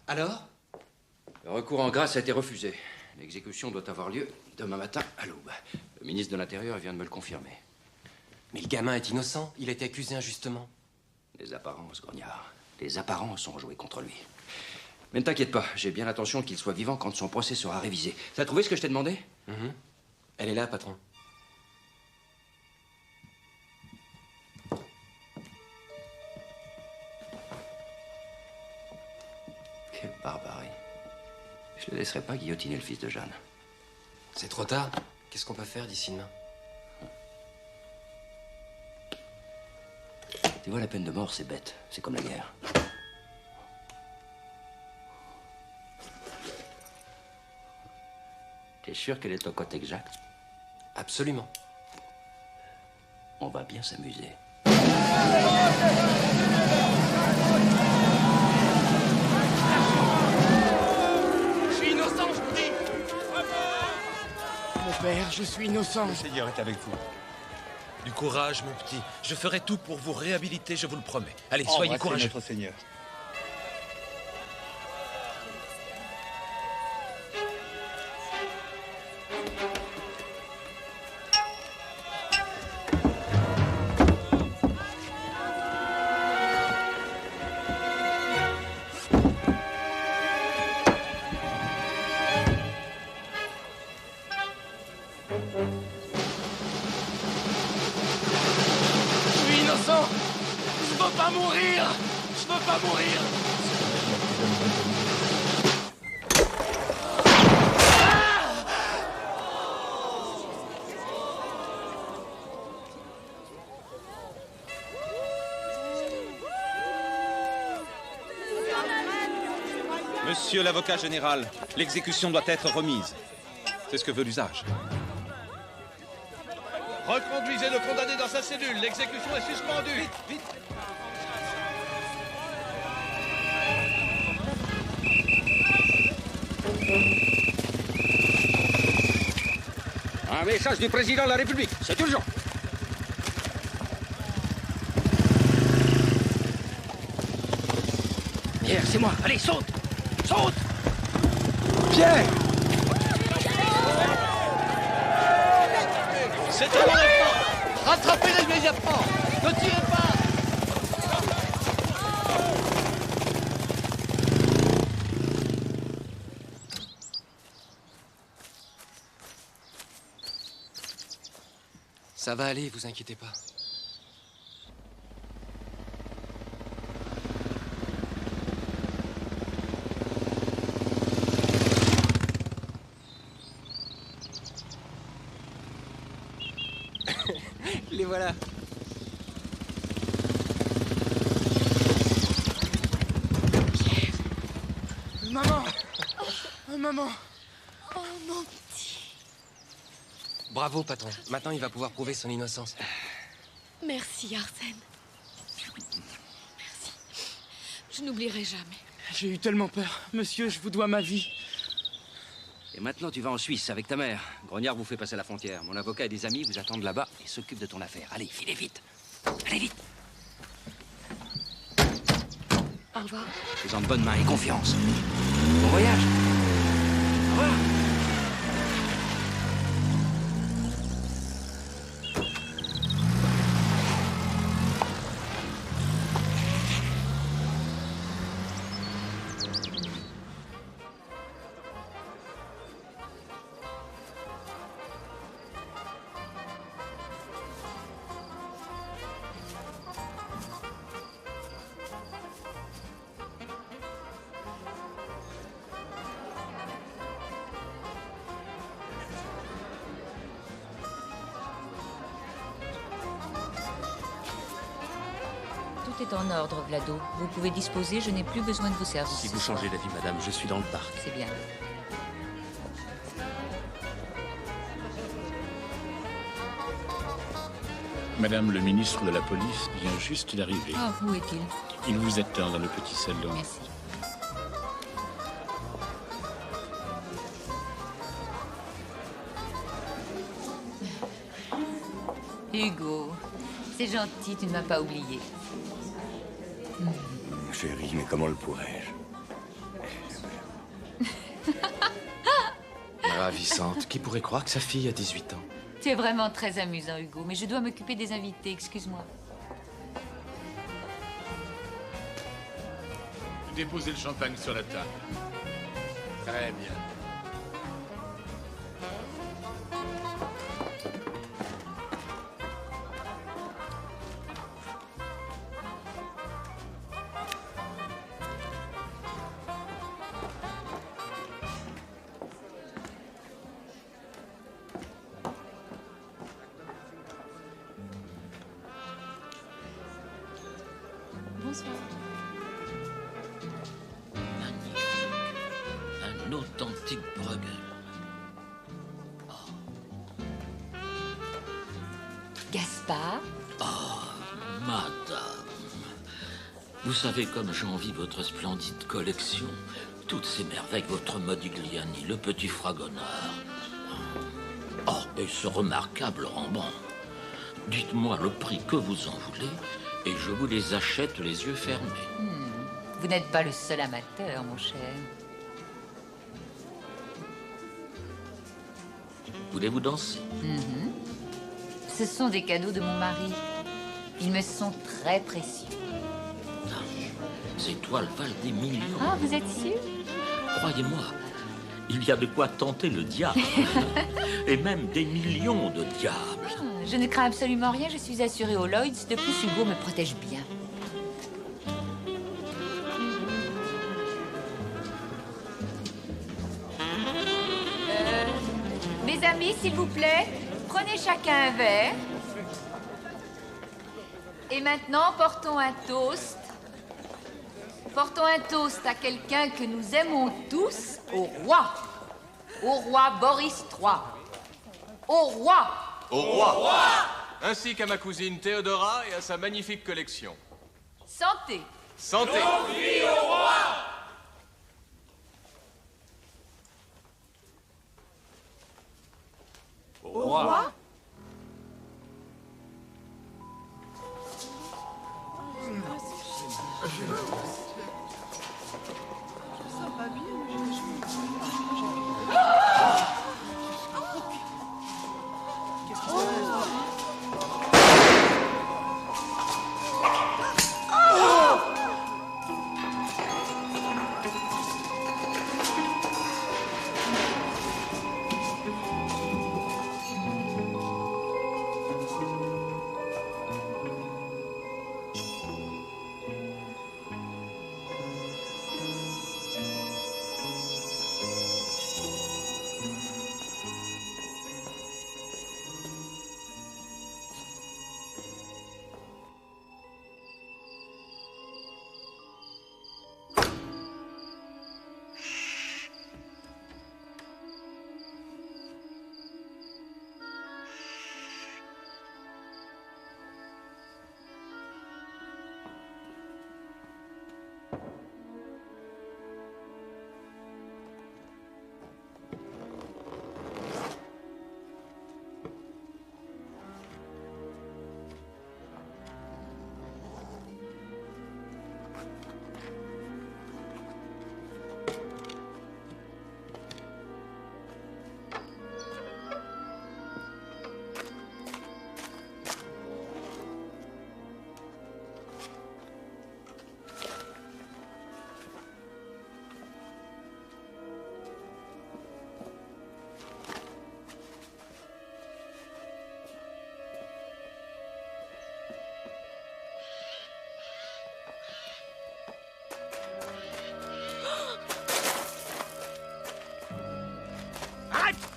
Alors? Le recours en grâce a été refusé. L'exécution doit avoir lieu demain matin à l'aube. Le ministre de l'Intérieur vient de me le confirmer. Mais le gamin est innocent. Il a été accusé injustement. Les apparences, Grognard. Les apparences ont joué contre lui. Mais ne t'inquiète pas, j'ai bien l'intention qu'il soit vivant quand son procès sera révisé. T'as trouvé ce que je t'ai demandé? Elle est là, patron. Quelle barbarie. Je ne laisserai pas guillotiner le fils de Jeanne. C'est trop tard. Qu'est-ce qu'on peut faire d'ici demain? Tu vois, la peine de mort, c'est bête. C'est comme la guerre. T'es sûr qu'elle est au code exact? Absolument. On va bien s'amuser. Je suis innocent, je vous dis. Mon père, je suis innocent. Le Seigneur est avec vous. Du courage, mon petit. Je ferai tout pour vous réhabiliter, je vous le promets. Allez, soyez courageux. Notre Seigneur. Je suis innocent. Je veux pas mourir. Je veux pas mourir. Monsieur l'avocat général, l'exécution doit être remise. C'est ce que veut l'usage. Reconduisez le condamné dans sa cellule. L'exécution est suspendue. Vite, vite. Un message du président de la République. C'est urgent. Pierre, c'est moi. Allez, saute. Saute. Pierre! C'est un enlèvement. Rattrapez-les immédiatement. Ne tirez pas. Ça va aller, vous inquiétez pas. Les voilà. Maman! Maman! Oh, mon petit. Bravo, patron. Maintenant, il va pouvoir prouver son innocence. Merci, Arsène. Merci. Je n'oublierai jamais. J'ai eu tellement peur. Monsieur, je vous dois ma vie. Et maintenant, tu vas en Suisse avec ta mère. Grognard vous fait passer la frontière. Mon avocat et des amis vous attendent là-bas et s'occupent de ton affaire. Allez, filez vite. Allez vite. Au revoir. Fais-en de bonnes mains et confiance. Bon voyage. Au revoir. Tout est en ordre, Vlado. Vous pouvez disposer, je n'ai plus besoin de vos services. Si vous changez d'avis, madame, je suis dans le parc. C'est bien. Madame le ministre de la Police vient juste d'arriver. Ah, où est-il? Il vous attend dans le petit salon. Merci. Hugo, c'est gentil, tu ne m'as pas oublié. Chérie, mais comment le pourrais-je? Ravissante. Qui pourrait croire que sa fille a 18 ans? Tu es vraiment très amusant, Hugo, mais je dois m'occuper des invités, excuse-moi. Déposez le champagne sur la table. Très bien. Bonsoir. Un authentique Bruegel. Gaspard? Madame, vous savez comme j'envie votre splendide collection. Toutes ces merveilles, votre Modigliani, le petit Fragonard. Oh, et ce remarquable Rembrandt. Dites-moi le prix que vous en voulez, et je vous les achète les yeux fermés. Vous n'êtes pas le seul amateur, mon cher. Voulez-vous danser? Ce sont des cadeaux de mon mari. Ils me sont très précieux. Ces toiles valent des millions. Ah, vous êtes sûr? Croyez-moi, il y a de quoi tenter le diable. Et même des millions de diables. Je ne crains absolument rien, je suis assurée au Lloyds. De plus, Hugo me protège bien. Mes amis, s'il vous plaît, prenez chacun un verre. Et maintenant, portons un toast. Portons un toast à quelqu'un que nous aimons tous, au roi. Au roi Boris III. Au roi. Au roi. Ainsi qu'à ma cousine Théodora et à sa magnifique collection. Santé. Santé. Au roi.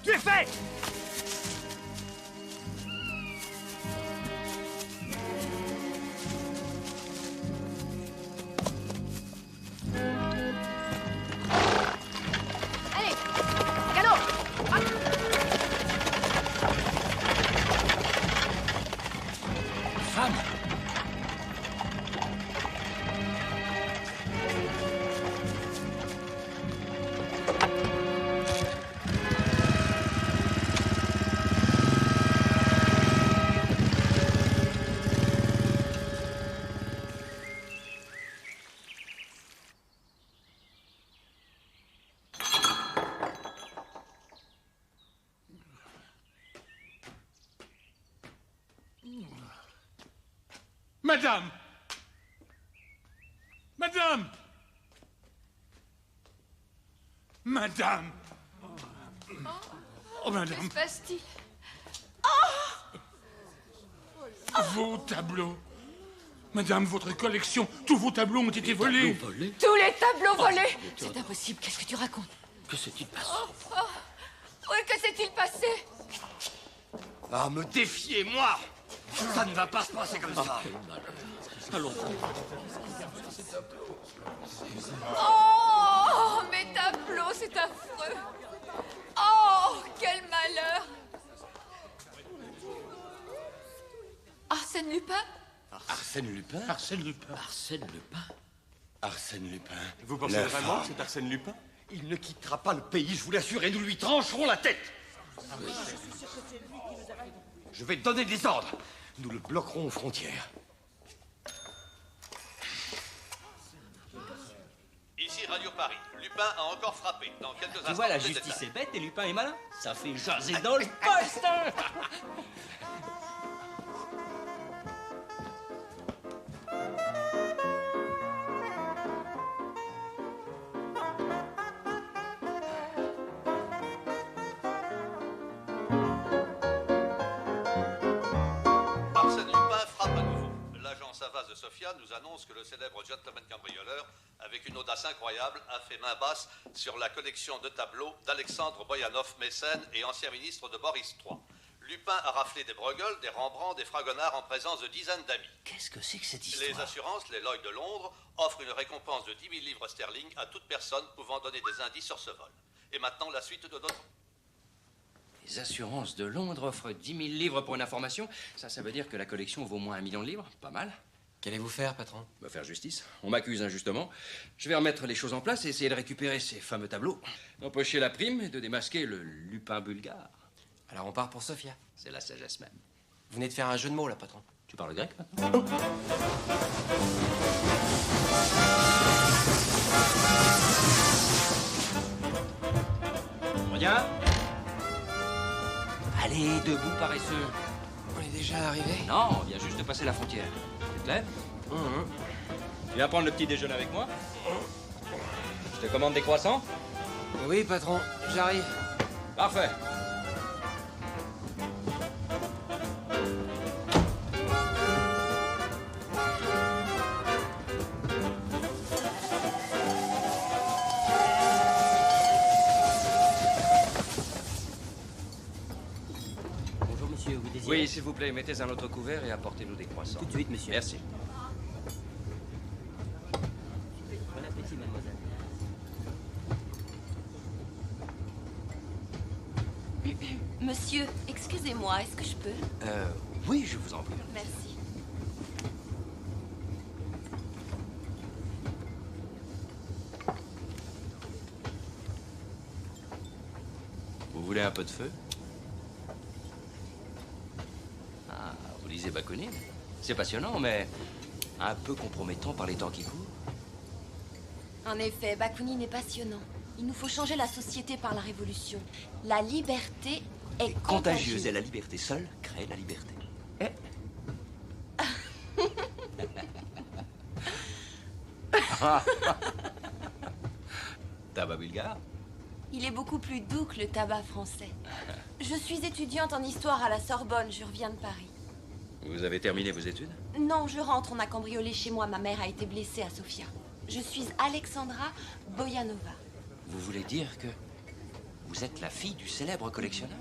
Tu es fait! Allez, galop. Femme! Madame! Madame! Madame! Oh, Que madame, se passe-t-il? vos tableaux. Madame, votre collection, tous vos tableaux ont été volés. Volé? Tous les tableaux volés! C'est impossible, qu'est-ce que tu racontes? Que s'est-il passé? Oui, que s'est-il passé? Ah, me défier, moi! Ça ne va pas se passer comme ça. Allons. Oh, mes tableaux, c'est affreux. Oh, quel malheur. Arsène Lupin? Arsène Lupin? Arsène Lupin. Arsène Lupin? Arsène Lupin. Vous pensez vraiment que c'est Arsène Lupin? Il ne quittera pas le pays, je vous l'assure, et nous lui trancherons la tête. Je vais donner des ordres. Nous le bloquerons aux frontières. Ici Radio Paris. Lupin a encore frappé. Dans quelques instants. Tu vois, la des justice détails. est bête et Lupin est malin. Ça fait jaser dans le poste. Arsène Lupin frappe à nouveau. L'agent Savas de Sofia nous annonce que le célèbre gentleman cambrioleur, avec une audace incroyable, a fait main basse sur la collection de tableaux d'Alexandre Boyanov, mécène et ancien ministre de Boris III. Lupin a raflé des Bruegel, des Rembrandt, des Fragonard en présence de dizaines d'amis. Qu'est-ce que c'est que cette histoire? Les assurances, les Lloyd de Londres, offrent une récompense de 10 000 livres sterling à toute personne pouvant donner des indices sur ce vol. Et maintenant, la suite de notre... Les assurances de Londres offrent 10 000 livres pour une information. Ça veut dire que la collection vaut au moins 1 million de livres. Pas mal. Qu'allez-vous faire, patron? On va faire justice. On m'accuse injustement. Je vais remettre les choses en place et essayer de récupérer ces fameux tableaux, d'empocher la prime et de démasquer le Lupin bulgare. Alors on part pour Sofia. C'est la sagesse même. Vous venez de faire un jeu de mots, là, patron. Tu parles grec maintenant? Rien. Allez, debout, paresseux. On est déjà arrivé? Non, on vient juste de passer la frontière. Tu te lèves? Tu viens prendre le petit déjeuner avec moi? Je te commande des croissants? Oui, patron, j'arrive. Parfait. Bonjour, monsieur, vous désirez? Oui, s'il vous plaît, mettez un autre couvert et apportez-nous des croissants. Tout de suite, monsieur. Merci. Bon appétit, mademoiselle. Monsieur, excusez-moi, est-ce que je peux? Oui, je vous en prie. Merci. Vous voulez un peu de feu? Ah, vous lisez Bakounine? C'est passionnant, mais un peu compromettant par les temps qui courent. En effet, Bakounine est passionnant. Il nous faut changer la société par la révolution. La liberté est contagieuse. Et la liberté seule crée la liberté. Tabac bulgare? Il est beaucoup plus doux que le tabac français. Je suis étudiante en histoire à la Sorbonne, je reviens de Paris. Vous avez terminé vos études? Non, je rentre, on a cambriolé chez moi, ma mère a été blessée à Sofia. Je suis Alexandra Boyanova. Vous voulez dire que vous êtes la fille du célèbre collectionneur?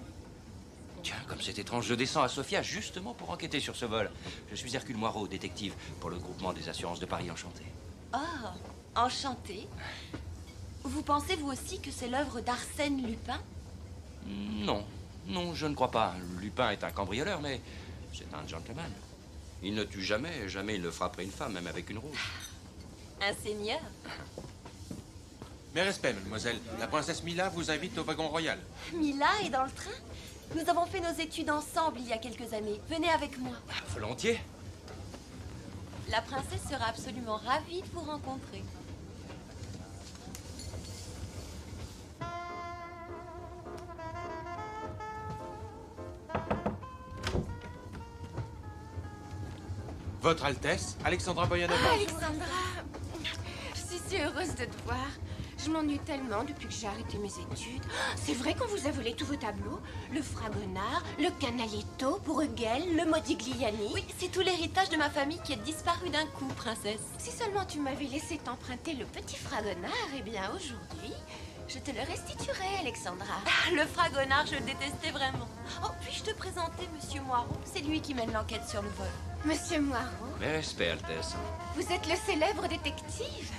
Tiens, comme c'est étrange, je descends à Sofia justement pour enquêter sur ce vol. Je suis Hercule Moirot, détective pour le groupement des assurances de Paris Enchanté. Oh, enchantée. Vous pensez vous aussi que c'est l'œuvre d'Arsène Lupin? Non, non, je ne crois pas. Lupin est un cambrioleur, mais c'est un gentleman. Il ne tue jamais, jamais il ne frapperait une femme, même avec une rose. Un seigneur? Mes respects, mademoiselle. La princesse Mila vous invite au wagon royal. Mila est dans le train? Nous avons fait nos études ensemble il y a quelques années. Venez avec moi. Volontiers. La princesse sera absolument ravie de vous rencontrer. Votre Altesse, Alexandra Boyanova. Alexandra, je suis si heureuse de te voir. Je m'ennuie tellement depuis que j'ai arrêté mes études. C'est vrai qu'on vous a volé tous vos tableaux? Le Fragonard, le Canaletto, Bruegel, le Modigliani. Oui, c'est tout l'héritage de ma famille qui est disparu d'un coup, princesse. Si seulement tu m'avais laissé t'emprunter le petit Fragonard, eh bien aujourd'hui, je te le restituerai, Alexandra. Ah, le Fragonard, je le détestais vraiment. Oh, puis-je te présenter Monsieur Moirot? C'est lui qui mène l'enquête sur le vol. Monsieur Moirot, Mes respects, Altesse. vous êtes le célèbre détective.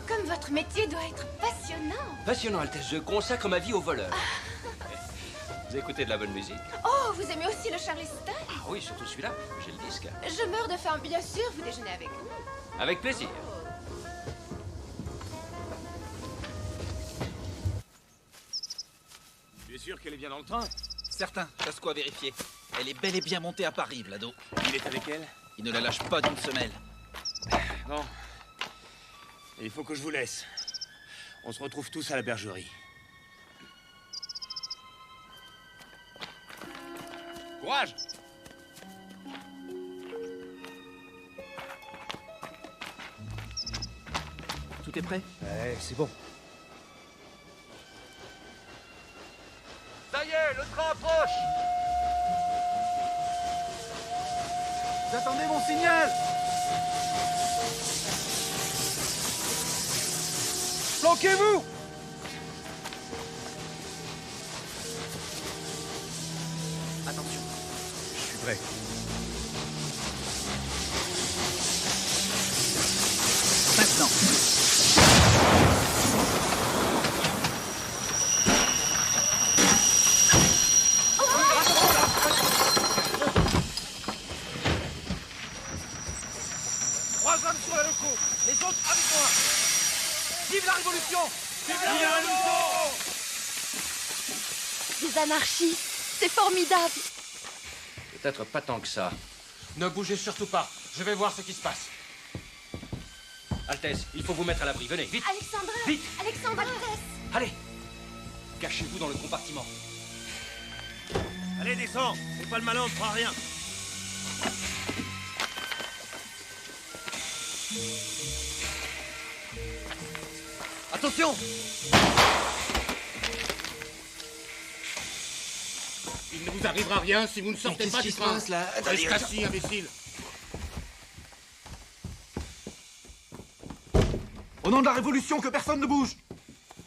Comme votre métier doit être passionnant. Passionnant, Altesse. Je consacre ma vie aux voleurs. Vous écoutez de la bonne musique? Oh, vous aimez aussi le Charleston? Ah oui, surtout celui-là. J'ai le disque. Je meurs de faim, bien sûr, vous déjeunez avec nous. Avec plaisir. Tu es sûr qu'elle est bien dans le train? Certain, passe quoi à vérifier. Elle est bel et bien montée à Paris, Vlado. Il est avec elle? Il ne la lâche pas d'une semelle. Bon. Il faut que je vous laisse. On se retrouve tous à la bergerie. Courage! Tout est prêt? Ouais, c'est bon. Ça y est, le train approche. Vous attendez mon signal? Planquez-vous! Attention, Je suis prêt. maintenant. Trois hommes sur la loco. Les autres avec moi. Vive la Révolution! Vive la Révolution! Des anarchistes, c'est formidable. Peut-être pas tant que ça. Ne bougez surtout pas. Je vais voir ce qui se passe. Altesse, il faut vous mettre à l'abri. Venez, vite. Alexandra! Vite! Alexandra! Allez! Cachez-vous dans le compartiment. Allez, descends. Fais pas le malin, on ne fera rien. Attention! Il ne vous arrivera rien si vous ne sortez pas du train. Restez assis, imbécile. Au nom de la Révolution, que personne ne bouge!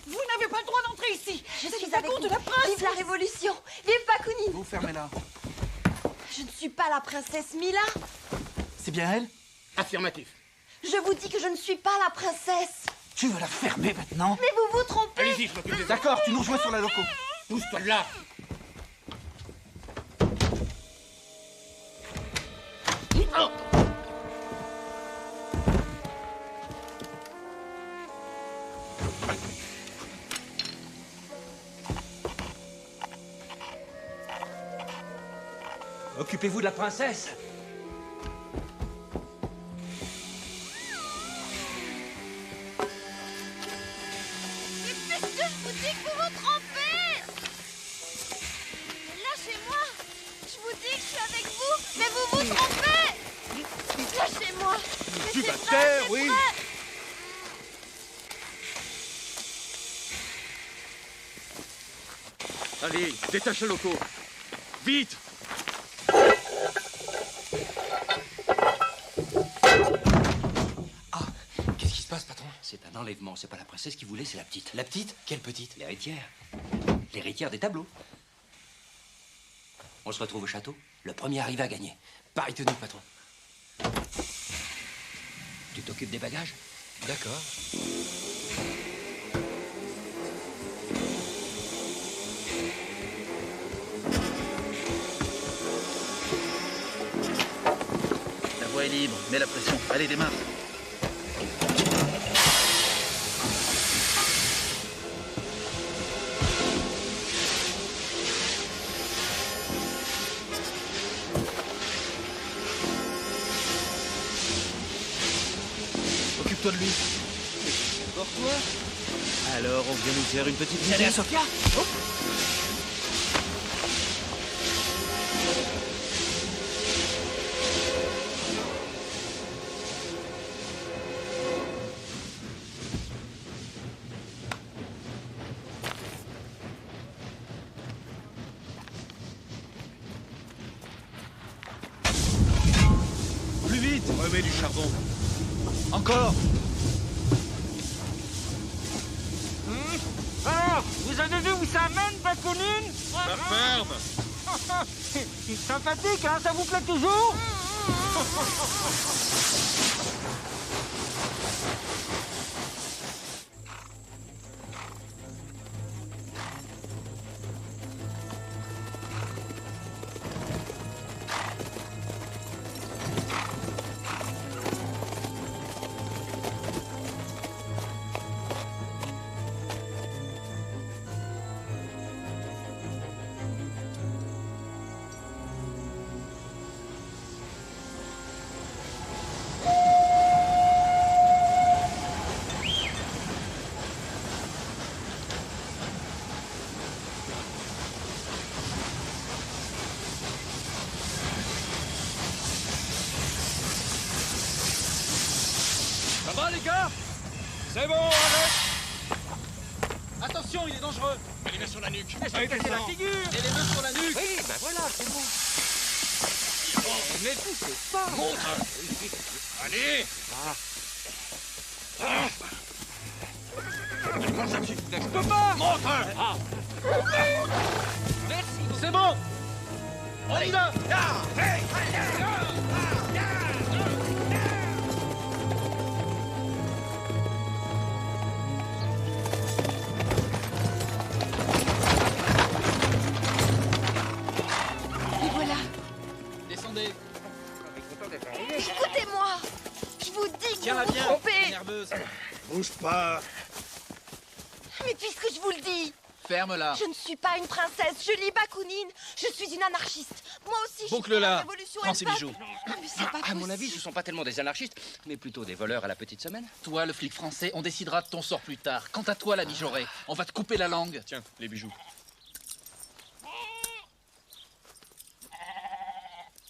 Vous n'avez pas le droit d'entrer ici. Je C'est suis la avec cour vous. de la princesse. Vive la Révolution. Vive Bakounine. Vous fermez-la. Je ne suis pas la princesse Mila. C'est bien elle? Affirmatif. Je vous dis que je ne suis pas la princesse. Tu veux la fermer maintenant? Mais vous vous trompez. Allez-y, je m'occupe des... D'accord, tu nous rejoins sur la loco. Pousse-toi de là. Occupez-vous de la princesse. Mais puisque je vous dis que vous vous trompez! Lâchez-moi! Je vous dis que je suis avec vous, mais vous vous trompez! Lâchez-moi! Tu vas te taire, oui! Allez, détache le loco. Vite! Qu'est-ce qui se passe, patron? C'est un enlèvement. C'est pas la princesse qui voulait, c'est la petite. La petite? Quelle petite? L'héritière. L'héritière des tableaux. On se retrouve au château. Le premier arrivé à gagner. Pareil tenu, patron. Tu t'occupes des bagages? D'accord. La voie est libre, mets la pression. Allez, démarre. Occupe-toi de lui. Pour toi? Alors, on vient nous faire une petite visite. Allez, Sophia! Oh. Vite, remets du charbon. Encore. Alors, vous avez vu où ça mène, Bakounine? La ferme. Sympathique, hein? Ça vous plaît toujours? Ça va, les gars? C'est bon, arrête. Attention, il est dangereux. Mets les mains sur la nuque. Allez, cassez la figure. Et les mains sur la nuque. Oui, ben voilà, c'est bon. Mais poussez pas. Montre. Allez. Je peux pas. Montre. Merci. C'est bon. On y va. Et voilà. Descendez. Écoutez-moi. Je vous dis que Tiens-la vous vous bien. trompez. Nerveuse. Bouge pas. Mais puisque je vous le dis. Ferme-la. Je ne suis pas une princesse, je lis Bakounine. Je suis une anarchiste. Moi aussi, je Boucle-la. suis pour la révolution. Prends et ces le bijoux. peuple. Ah, mais c'est pas À mon possible. avis, ce sont pas tellement des anarchistes, mais plutôt des voleurs à la petite semaine. Toi, le flic français, on décidera de ton sort plus tard. Quant à toi, la mijaurée, on va te couper la langue. Tiens, les bijoux.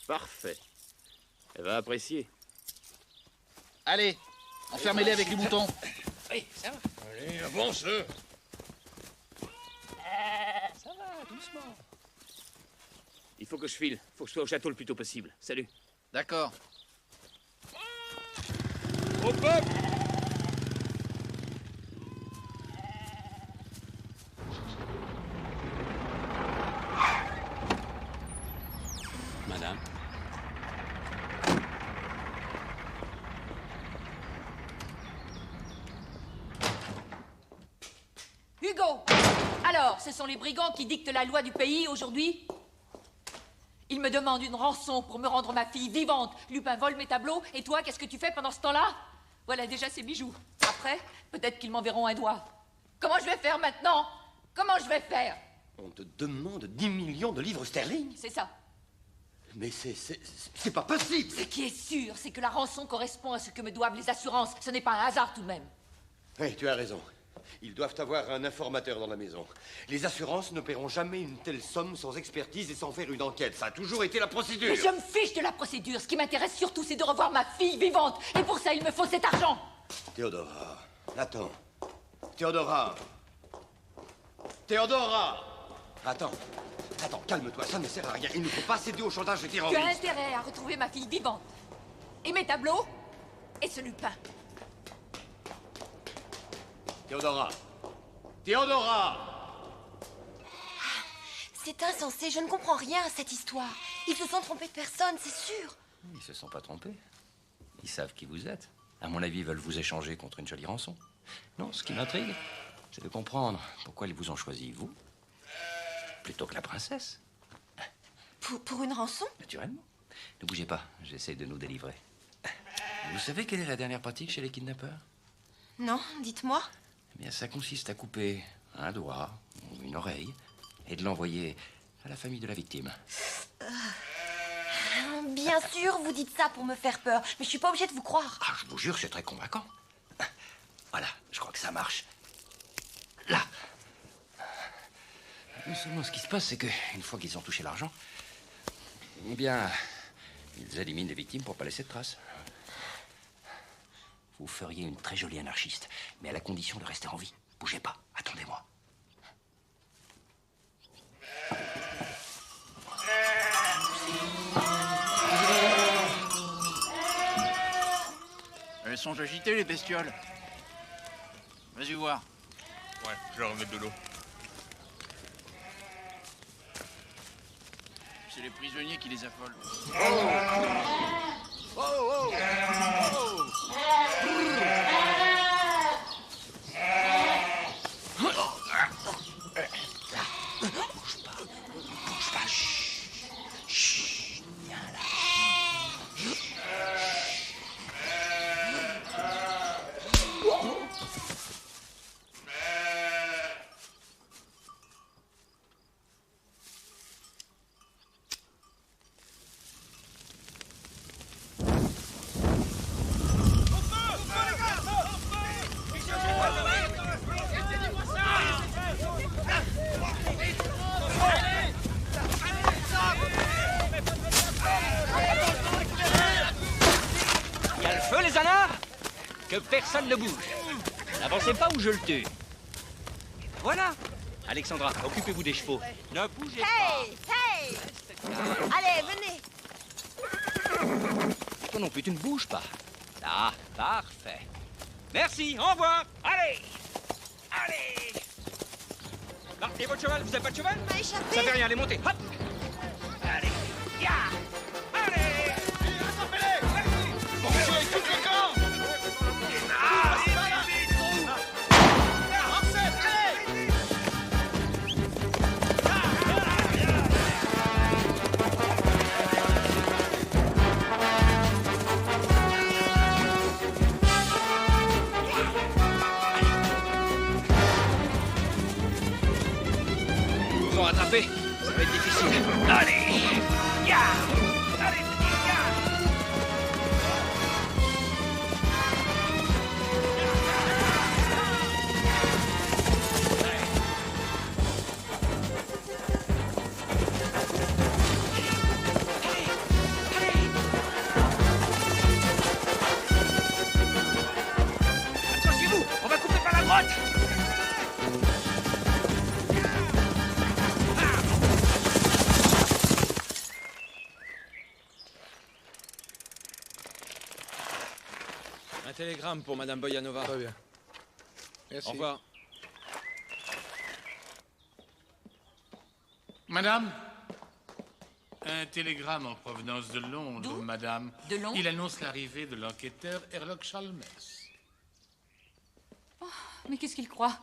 Parfait. Elle va apprécier. Allez, enfermez-les avec les boutons. Oui, ça va. Allez, avance. Ça va, doucement. Il faut que je file. Faut que je sois au château le plus tôt possible. Salut. D'accord. Au peuple. Madame. Hugo! Alors, ce sont les brigands qui dictent la loi du pays aujourd'hui? Ils me demandent une rançon pour me rendre ma fille vivante. Lupin vole mes tableaux, et toi, qu'est-ce que tu fais pendant ce temps-là? Voilà déjà ces bijoux. Après, peut-être qu'ils m'enverront un doigt. Comment je vais faire maintenant? Comment je vais faire? On te demande 10 millions de livres sterling? C'est ça. Mais c'est pas possible. Ce qui est sûr, c'est que la rançon correspond à ce que me doivent les assurances. Ce n'est pas un hasard tout de même. Oui, tu as raison. Ils doivent avoir un informateur dans la maison. Les assurances ne paieront jamais une telle somme sans expertise et sans faire une enquête. Ça a toujours été la procédure. Mais je me fiche de la procédure. Ce qui m'intéresse surtout, c'est de revoir ma fille vivante. Et pour ça, il me faut cet argent. Théodora, attends. Théodora. Théodora. Attends, calme-toi, ça ne sert à rien. Il ne faut pas céder au chantage des Tu as terroristes. intérêt à retrouver ma fille vivante. Et mes tableaux. Et ce Lupin. Théodora. Théodora. C'est insensé, je ne comprends rien à cette histoire. Ils se sont trompés de personne, c'est sûr. Ils se sont pas trompés. Ils savent qui vous êtes. À mon avis, ils veulent vous échanger contre une jolie rançon. Non, ce qui m'intrigue, c'est de comprendre pourquoi ils vous ont choisi, vous, plutôt que la princesse. Pour une rançon? Naturellement. Ne bougez pas, j'essaie de nous délivrer. Vous savez quelle est la dernière pratique chez les kidnappeurs? Non, dites-moi. Eh bien, ça consiste à couper un doigt ou une oreille et de l'envoyer à la famille de la victime. Bien sûr, vous dites ça pour me faire peur, mais je suis pas obligée de vous croire. Ah, je vous jure, c'est très convaincant. Voilà, je crois que ça marche. Là. Mais seulement, ce qui se passe, c'est qu'une fois qu'ils ont touché l'argent, eh bien, ils éliminent les victimes pour pas laisser de traces. Vous feriez une très jolie anarchiste, mais à la condition de rester en vie. Bougez pas, attendez-moi. sont agités, les bestioles. Vas-y voir. Ouais, je leur remets de l'eau. C'est les prisonniers qui les affolent. Oh, oh, oh. Bouge pas, chut. Chut, viens là. Il y a le feu, les anards. Que personne ne bouge. N'avancez pas ou je le tue. Voilà. Alexandra, occupez-vous des chevaux. Ne bougez Hey, hey. Allez, venez. pas. Toi non plus, tu ne bouges pas. Ah, parfait. Merci, au revoir. Allez. Allez. Ah, et votre cheval, vous n'avez pas de cheval? m'a échappé. Ça fait rien, allez, montez. Hop. Allez. Ya. Allez. Bonjour avec tout le camp. Ils vous ont rattrapé. Ça va être difficile. Allez. Ya. Allez, petit, ya. Accrochez-vous. On va couper par la droite. Un télégramme pour Madame Boyanova. Très bien. Merci. Au revoir. Madame, un télégramme en provenance de Londres, madame. De Londres? Il annonce l'arrivée de l'enquêteur Herlock Sholmès. Mais qu'est-ce qu'il croit?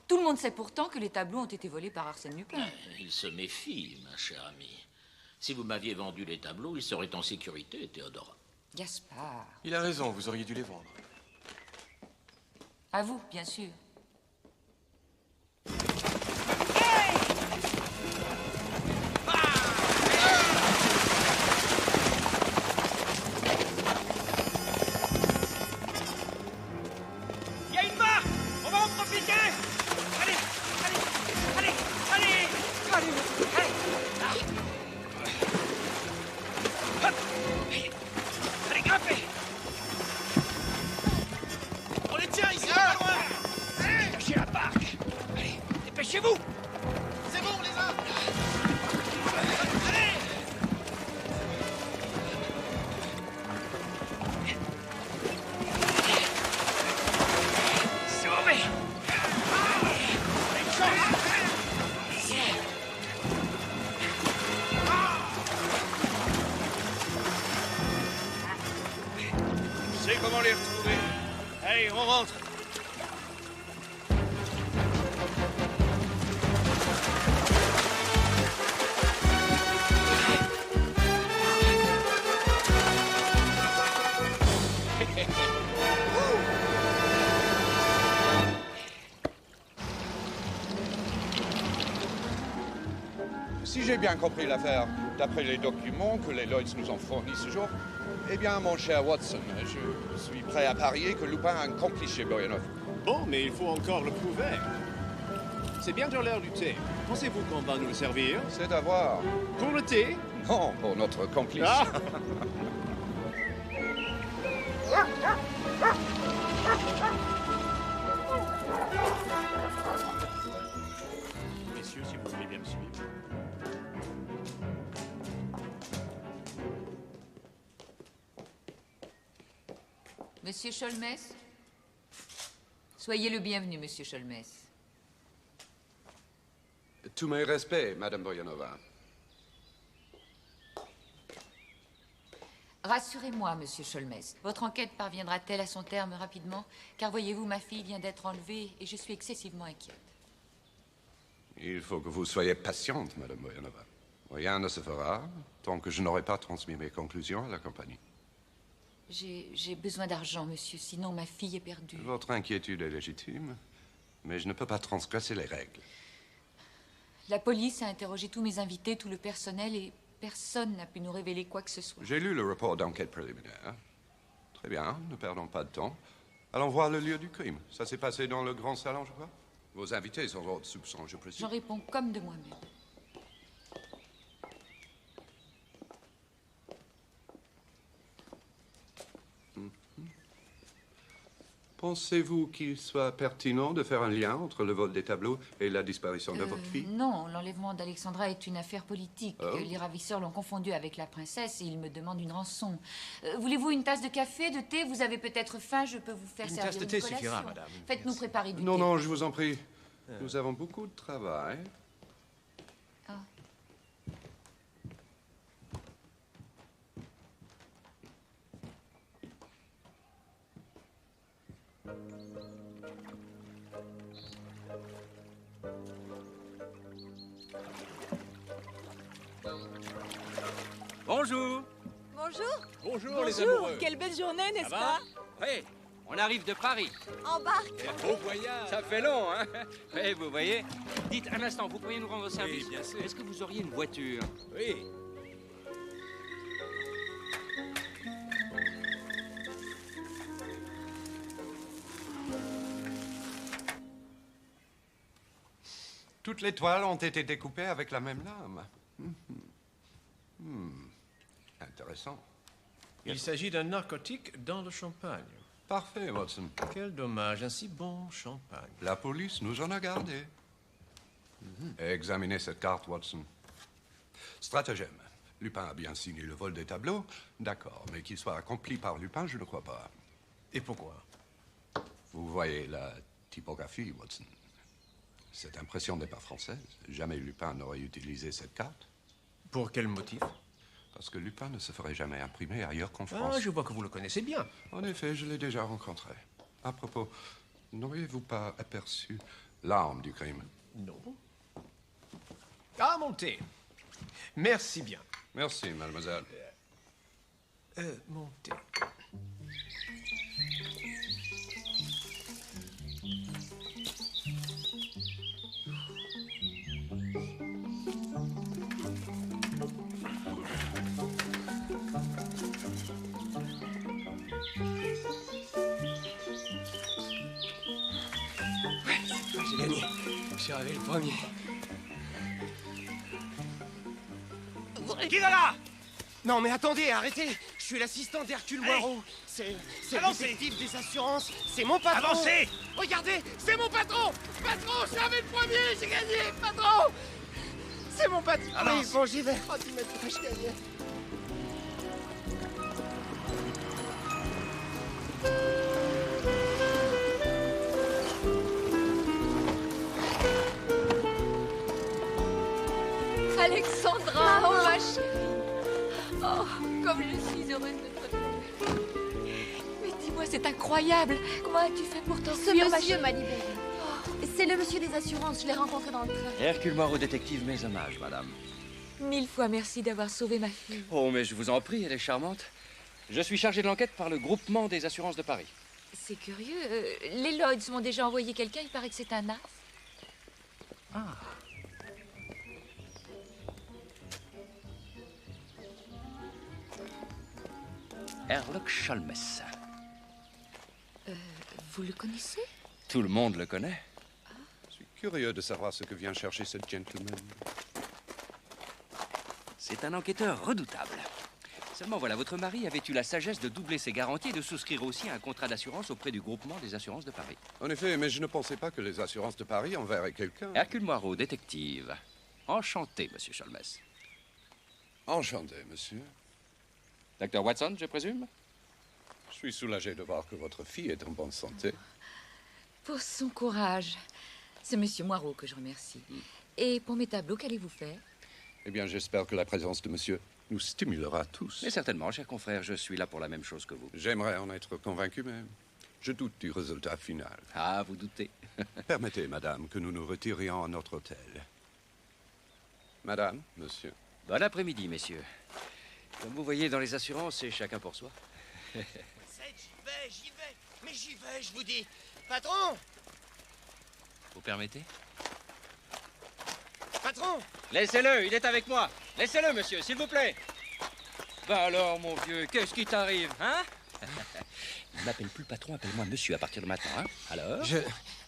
Tout le monde sait pourtant que les tableaux ont été volés par Arsène Lupin. Il se méfie, ma chère amie. Si vous m'aviez vendu les tableaux, ils seraient en sécurité, Théodora. Gaspard. Il a raison, vous auriez dû les vendre. À vous, bien sûr. Il y a une barque. On va en profiter. Allez, allez, allez, allez, allez, allez. Hop. Allez, grimpez. On les tient ici, pas loin. Allez, cachez la barque. Allez, dépêchez-vous. C'est bon, on les a. Allez. Sauvé. Une chance. Je sais comment les retrouver. Allez, on rentre. Si j'ai bien compris l'affaire, d'après les documents que les Lloyds nous ont fournis ce jour, eh bien, mon cher Watson, je suis prêt à parier que Lupin a un complice chez Boyanov. Bon, mais il faut encore le prouver. C'est bientôt l'heure du thé. Pensez-vous qu'on va nous le servir? C'est à voir. Pour le thé? Non, pour notre complice. Ah. Messieurs, si vous voulez bien me suivre. Monsieur Cholmes? Soyez le bienvenu, Monsieur Cholmes. Tous mes respects, Madame Boyanova. Rassurez-moi, Monsieur Cholmes. Votre enquête parviendra-t-elle à son terme rapidement? Car voyez-vous, ma fille vient d'être enlevée et je suis excessivement inquiète. Il faut que vous soyez patiente, Madame Boyanova. Rien ne se fera tant que je n'aurai pas transmis mes conclusions à la compagnie. J'ai besoin d'argent, monsieur, sinon ma fille est perdue. Votre inquiétude est légitime, mais je ne peux pas transgresser les règles. La police a interrogé tous mes invités, tout le personnel, et personne n'a pu nous révéler quoi que ce soit. J'ai lu le rapport d'enquête préliminaire. Très bien, ne perdons pas de temps. Allons voir le lieu du crime. Ça s'est passé dans le grand salon, je crois. Vos invités sont hors de soupçon, je précise. J'en réponds comme de moi-même. Pensez-vous qu'il soit pertinent de faire un lien entre le vol des tableaux et la disparition de votre fille? Non, l'enlèvement d'Alexandra est une affaire politique. Oh. Les ravisseurs l'ont confondue avec la princesse et ils me demandent une rançon. Voulez-vous une tasse de café, de thé? Vous avez peut-être faim, je peux vous faire Une servir tasse de thé collation. suffira, madame. Faites-nous préparer du Non, thé. non, je vous en prie. Nous avons beaucoup de travail. Ah. Bonjour. Bonjour. Bonjour, les amoureux. Quelle belle journée, n'est-ce Ça pas? va? Oui, on arrive de Paris. Embarque. Bon voyage. Ça fait long, hein? Oui, vous voyez. Dites un instant, vous pourriez nous rendre service? Oui, bien sûr. Est-ce que vous auriez une voiture? Oui. Toutes les toiles ont été découpées avec la même lame. Intéressant. Il s'agit d'un narcotique dans le champagne. Parfait, Watson. Quel dommage, un si bon champagne. La police nous en a gardé. Examinez cette carte, Watson. Stratagème. Lupin a bien signé le vol des tableaux. D'accord, mais qu'il soit accompli par Lupin, je ne crois pas. Et pourquoi? Vous voyez la typographie, Watson. Cette impression n'est pas française. Jamais Lupin n'aurait utilisé cette carte. Pour quel motif? Parce que Lupin ne se ferait jamais imprimer ailleurs qu'en France. Ah, je vois que vous le connaissez bien. En effet, je l'ai déjà rencontré. À propos, n'auriez-vous pas aperçu l'arme du crime? Non. Ah, mon thé. Merci bien. Merci, mademoiselle. Mon thé. J'ai gagné. Je suis arrivé le premier. Qui va là? Non, mais attendez, arrêtez. Je suis l'assistant d'Hercule Poirot. C'est le Avancez. détective des assurances. C'est mon patron. Avancez. Regardez, c'est mon patron. Patron, je suis arrivé le premier. J'ai gagné, patron. C'est mon patron. Avance. Oui, bon, j'y vais. Oh, tu m'as dit que je gagnais. Alexandra, oh ma chérie. Oh, comme je suis heureuse de te retrouver. Mais dis-moi, c'est incroyable. Comment as-tu fait pour t'enfuir, ma monsieur chérie? m'a libéré. C'est le monsieur des assurances, je l'ai rencontré dans le train. Hercule Poirot, détective, mes hommages, madame. 1000 fois merci d'avoir sauvé ma fille. Oh, mais je vous en prie, elle est charmante. Je suis chargé de l'enquête par le groupement des assurances de Paris. C'est curieux. Les Lloyds m'ont déjà envoyé quelqu'un, il paraît que c'est un as. Ah. Herlock Sholmes. Vous le connaissez? Tout le monde le connaît. Je suis curieux de savoir ce que vient chercher ce gentleman. C'est un enquêteur redoutable. Seulement voilà, votre mari avait eu la sagesse de doubler ses garanties et de souscrire aussi un contrat d'assurance auprès du groupement des assurances de Paris. En effet, mais je ne pensais pas que les assurances de Paris enverraient quelqu'un. Hercule Poirot, détective. Enchanté, monsieur Sholmes. Enchanté, monsieur. Docteur Watson, je présume? Je suis soulagé de voir que votre fille est en bonne santé. Pour son courage. C'est Monsieur Moirot que je remercie. Et pour mes tableaux, qu'allez-vous faire? Eh bien, j'espère que la présence de monsieur nous stimulera tous. Mais certainement, cher confrère, je suis là pour la même chose que vous. J'aimerais en être convaincu, mais je doute du résultat final. Ah, vous doutez. Permettez, madame, que nous nous retirions à notre hôtel. Madame, monsieur. Bon après-midi, messieurs. Comme vous voyez, dans les assurances, c'est chacun pour soi. J'y vais, mais j'y vais, je vous dis. Patron! Vous permettez? Patron! Laissez-le, il est avec moi. Laissez-le, monsieur, s'il vous plaît. Bah alors, mon vieux, qu'est-ce qui t'arrive, hein? Ne m'appelle plus patron, appelle-moi monsieur à partir de maintenant, hein? Alors?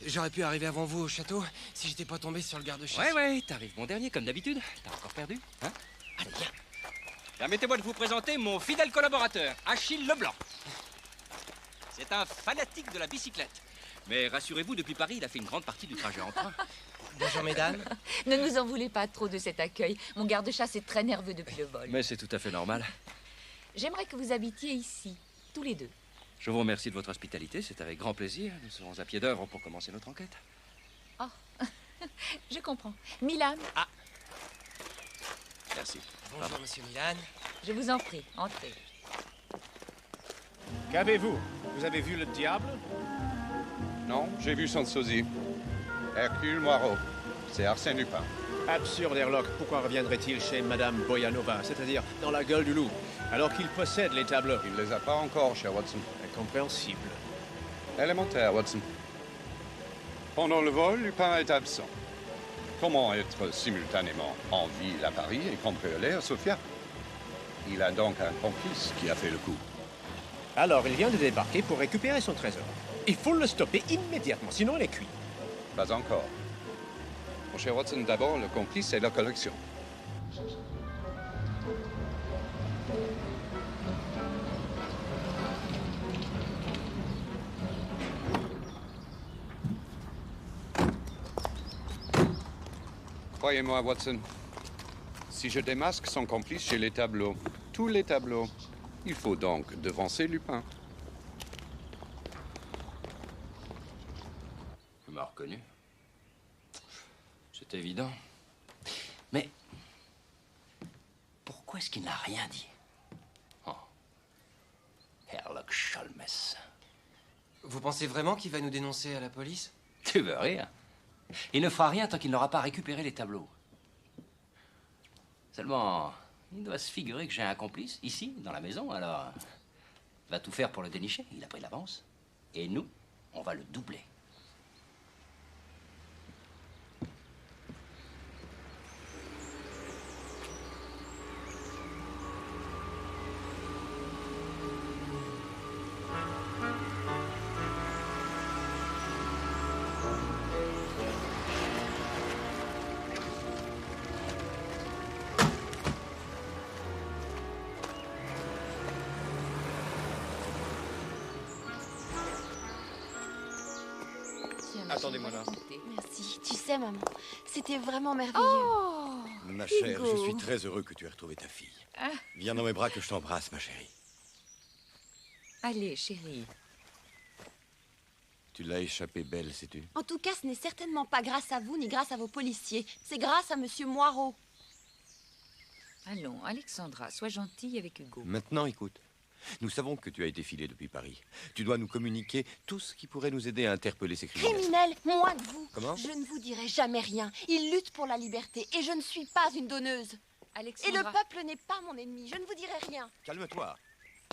J'aurais pu arriver avant vous au château si j'étais pas tombé sur le garde-chasse. Ouais, t'arrives mon dernier, comme d'habitude. T'as encore perdu, hein? Allez, viens. Permettez-moi de vous présenter mon fidèle collaborateur, Achille Leblanc. C'est un fanatique de la bicyclette. Mais rassurez-vous, depuis Paris, il a fait une grande partie du trajet en train. Bonjour, mesdames. Ne nous en voulez pas trop de cet accueil. Mon garde-chasse est très nerveux depuis le vol. Mais c'est tout à fait normal. J'aimerais que vous habitiez ici, tous les deux. Je vous remercie de votre hospitalité, c'est avec grand plaisir. Nous serons à pied d'œuvre pour commencer notre enquête. Oh, je comprends. Milan. Ah. Merci. Bonjour, monsieur Milan. Je vous en prie, entrez. Qu'avez-vous? Vous avez vu le diable? Non, j'ai vu son sosie. Hercule Moirot. C'est Arsène Lupin. Absurde, Herlock. Pourquoi reviendrait-il chez Madame Boyanova, c'est-à-dire dans la gueule du loup, alors qu'il possède les tableaux? Il ne les a pas encore, cher Watson. Incompréhensible. Élémentaire, Watson. Pendant le vol, Lupin est absent. Comment être simultanément en ville à Paris et cambriolé à Sofia? Il a donc un complice qui a fait le coup. Alors, il vient de débarquer pour récupérer son trésor. Il faut le stopper immédiatement, sinon il est cuit. Pas encore. Mon cher Watson, d'abord, le complice et la collection. Croyez-moi, Watson, si je démasque son complice chez les tableaux, tous les tableaux, il faut donc devancer Lupin. Il m'a reconnu. C'est évident. Mais pourquoi est-ce qu'il n'a rien dit? Oh. Herlock Sholmes. Vous pensez vraiment qu'il va nous dénoncer à la police? Tu veux rire? Il ne fera rien tant qu'il n'aura pas récupéré les tableaux. Seulement, il doit se figurer que j'ai un complice, ici, dans la maison, alors... va tout faire pour le dénicher, il a pris l'avance. Et nous, on va le doubler. Attendez-moi là. Merci. Tu sais, maman, c'était vraiment merveilleux. Oh, Ma chère, Hugo. je suis très heureux que tu aies retrouvé ta fille. Ah. Viens dans mes bras que je t'embrasse, ma chérie. Allez, chérie. Tu l'as échappé belle, sais-tu? En tout cas, ce n'est certainement pas grâce à vous ni grâce à vos policiers. C'est grâce à Monsieur Moirot. Allons, Alexandra, sois gentille avec Hugo. Maintenant, écoute. Nous savons que tu as été filé depuis Paris. Tu dois nous communiquer tout ce qui pourrait nous aider à interpeller ces criminels. Criminel, moins que vous. Comment? Je ne vous dirai jamais rien. Ils luttent pour la liberté et je ne suis pas une donneuse. Alexandra. Et le peuple n'est pas mon ennemi. Je ne vous dirai rien. Calme-toi.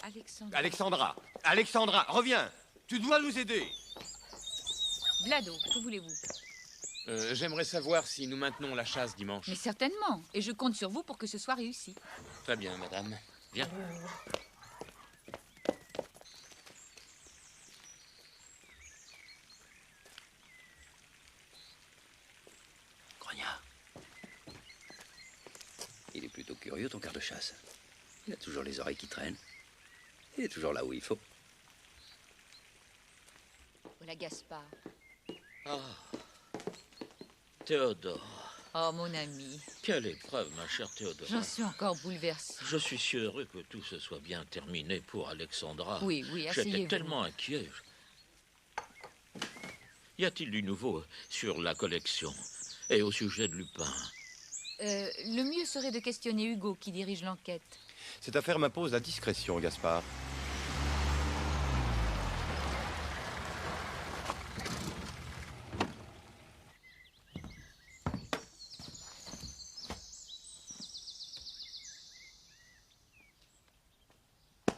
Alexandra. Alexandra! Alexandra, reviens! Tu dois nous aider! Vlado, que voulez-vous? J'aimerais savoir si nous maintenons la chasse dimanche. Mais certainement. Et je compte sur vous pour que ce soit réussi. Très bien, madame. Viens. Grognard. Il est plutôt curieux, ton garde-chasse. Il a toujours les oreilles qui traînent. Il est toujours là où il faut. Voilà Gaspard. Ah, Théodore, Oh, mon ami. Quelle épreuve, ma chère Théodore. J'en suis encore bouleversée. Je suis si heureux que tout se soit bien terminé pour Alexandra. Oui, oui, asseyez-vous. J'étais tellement inquiet. Y a-t-il du nouveau sur la collection et au sujet de Lupin? Le mieux serait de questionner Hugo, qui dirige l'enquête. Cette affaire m'impose la discrétion, Gaspard.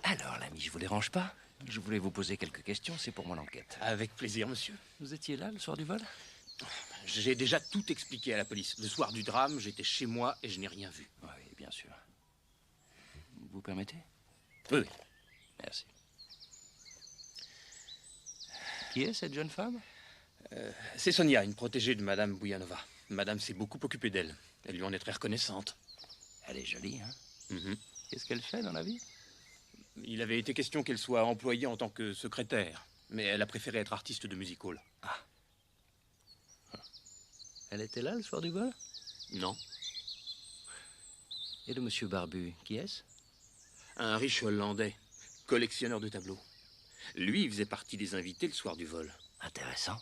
Alors, l'ami, je vous dérange pas? Je voulais vous poser quelques questions, c'est pour mon enquête. Avec plaisir, monsieur. Vous étiez là le soir du vol? J'ai déjà tout expliqué à la police. Le soir du drame, j'étais chez moi et je n'ai rien vu. Oui, bien sûr. Vous permettez? Oui, oui. Merci. Qui est cette jeune femme? C'est Sonia, une protégée de Madame Bouyanova. Madame s'est beaucoup occupée d'elle. Elle lui en est très reconnaissante. Elle est jolie, hein? Mhm. Qu'est-ce qu'elle fait dans la vie? Il avait été question qu'elle soit employée en tant que secrétaire, mais elle a préféré être artiste de music hall. Ah. Elle était là le soir du vol? Non. Et le monsieur barbu, qui est-ce? Un riche Hollandais, collectionneur de tableaux. Lui, il faisait partie des invités le soir du vol. Intéressant.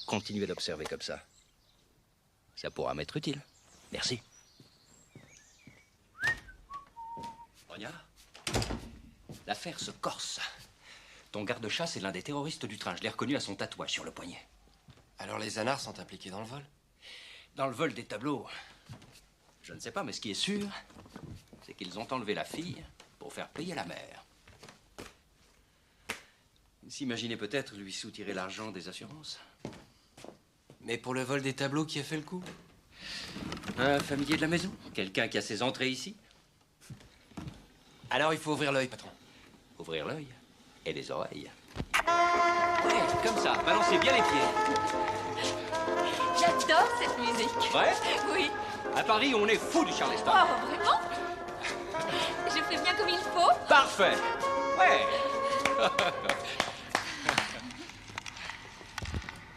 Continuez d'observer comme ça. Ça pourra m'être utile. Merci. Regarde. L'affaire se corse. Ton garde-chasse est l'un des terroristes du train. Je l'ai reconnu à son tatouage sur le poignet. Alors les anards sont impliqués dans le vol? Dans le vol des tableaux, je ne sais pas, mais ce qui est sûr, c'est qu'ils ont enlevé la fille pour faire payer la mère. Ils s'imaginaient peut-être lui soutirer l'argent des assurances. Mais pour le vol des tableaux, qui a fait le coup? Un familier de la maison, quelqu'un qui a ses entrées ici. Alors il faut ouvrir l'œil, patron. Ouvrir l'œil et les oreilles. Ouais, comme ça, balancez bien les pieds. J'adore cette musique. Ouais? Oui. À Paris, on est fou du Charleston. Oh, vraiment? Je fais bien comme il faut? Parfait. Ouais.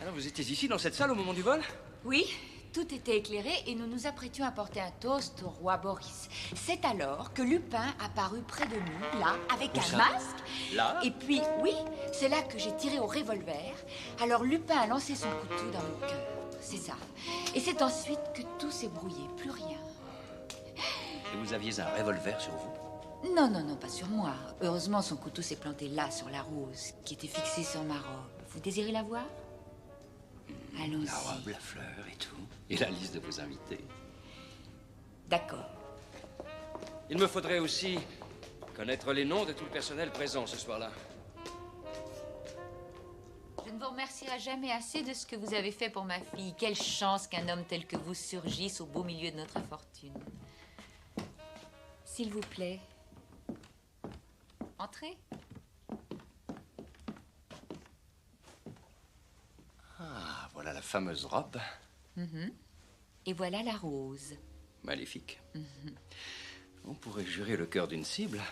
Alors, vous étiez ici, dans cette salle, au moment du vol? Oui, tout était éclairé et nous nous apprêtions à porter un toast au roi Boris. C'est alors que Lupin apparut près de nous, là, avec Où un ça? masque. Là? Et puis, oui, c'est là que j'ai tiré au revolver. Alors Lupin a lancé son couteau dans mon cœur. C'est ça. Et c'est ensuite que tout s'est brouillé, plus rien. Et vous aviez un revolver sur vous? Non, non, non, pas sur moi. Heureusement, son couteau s'est planté là, sur la rose, qui était fixée sur ma robe. Vous désirez la voir? Allons-y. La robe, la fleur et tout. Et la liste de vos invités. D'accord. Il me faudrait aussi connaître les noms de tout le personnel présent ce soir-là. Je ne vous remercierai jamais assez de ce que vous avez fait pour ma fille. Quelle chance qu'un homme tel que vous surgisse au beau milieu de notre infortune. S'il vous plaît, entrez. Ah, voilà la fameuse robe. Mhm. Et voilà la rose. Magnifique. Mhm. On pourrait jurer le cœur d'une cible.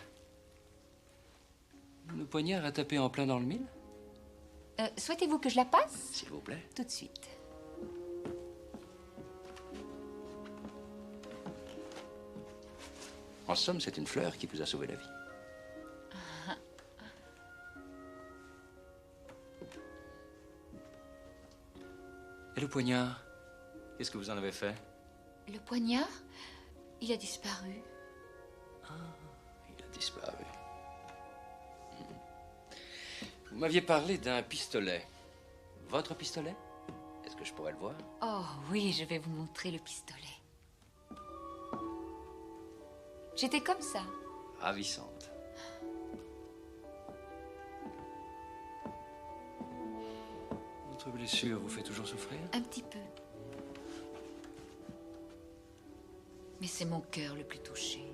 Le poignard a tapé en plein dans le mille? Souhaitez-vous que je la passe? S'il vous plaît. Tout de suite. En somme, c'est une fleur qui vous a sauvé la vie. Et le poignard? Qu'est-ce que vous en avez fait? Le poignard, il a disparu. Il a disparu. Vous m'aviez parlé d'un pistolet. Votre pistolet? Est-ce que je pourrais le voir? Oh oui, je vais vous montrer le pistolet. J'étais comme ça. Ravissante. Votre blessure vous fait toujours souffrir? Un petit peu. Mais c'est mon cœur le plus touché.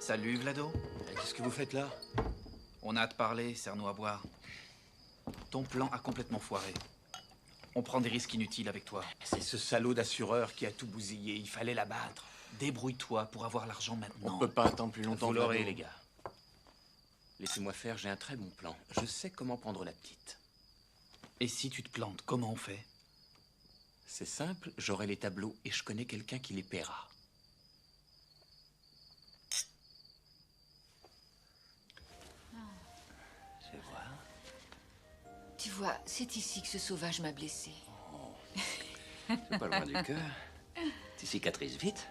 Salut, Vlado. Qu'est-ce que vous faites là? On a à te parler, serre-nous à boire. Ton plan a complètement foiré. On prend des risques inutiles avec toi. C'est ce salaud d'assureur qui a tout bousillé. Il fallait l'abattre. Débrouille-toi pour avoir l'argent maintenant. On peut pas attendre plus longtemps. Vous l'aurez, Vlado. les gars. Laissez-moi faire, j'ai un très bon plan. Je sais comment prendre la petite. Et si tu te plantes, comment on fait? C'est simple, j'aurai les tableaux et je connais quelqu'un qui les paiera. Je vais voir. Tu vois, c'est ici que ce sauvage m'a blessé. C'est pas loin du cœur. Tu cicatrises vite.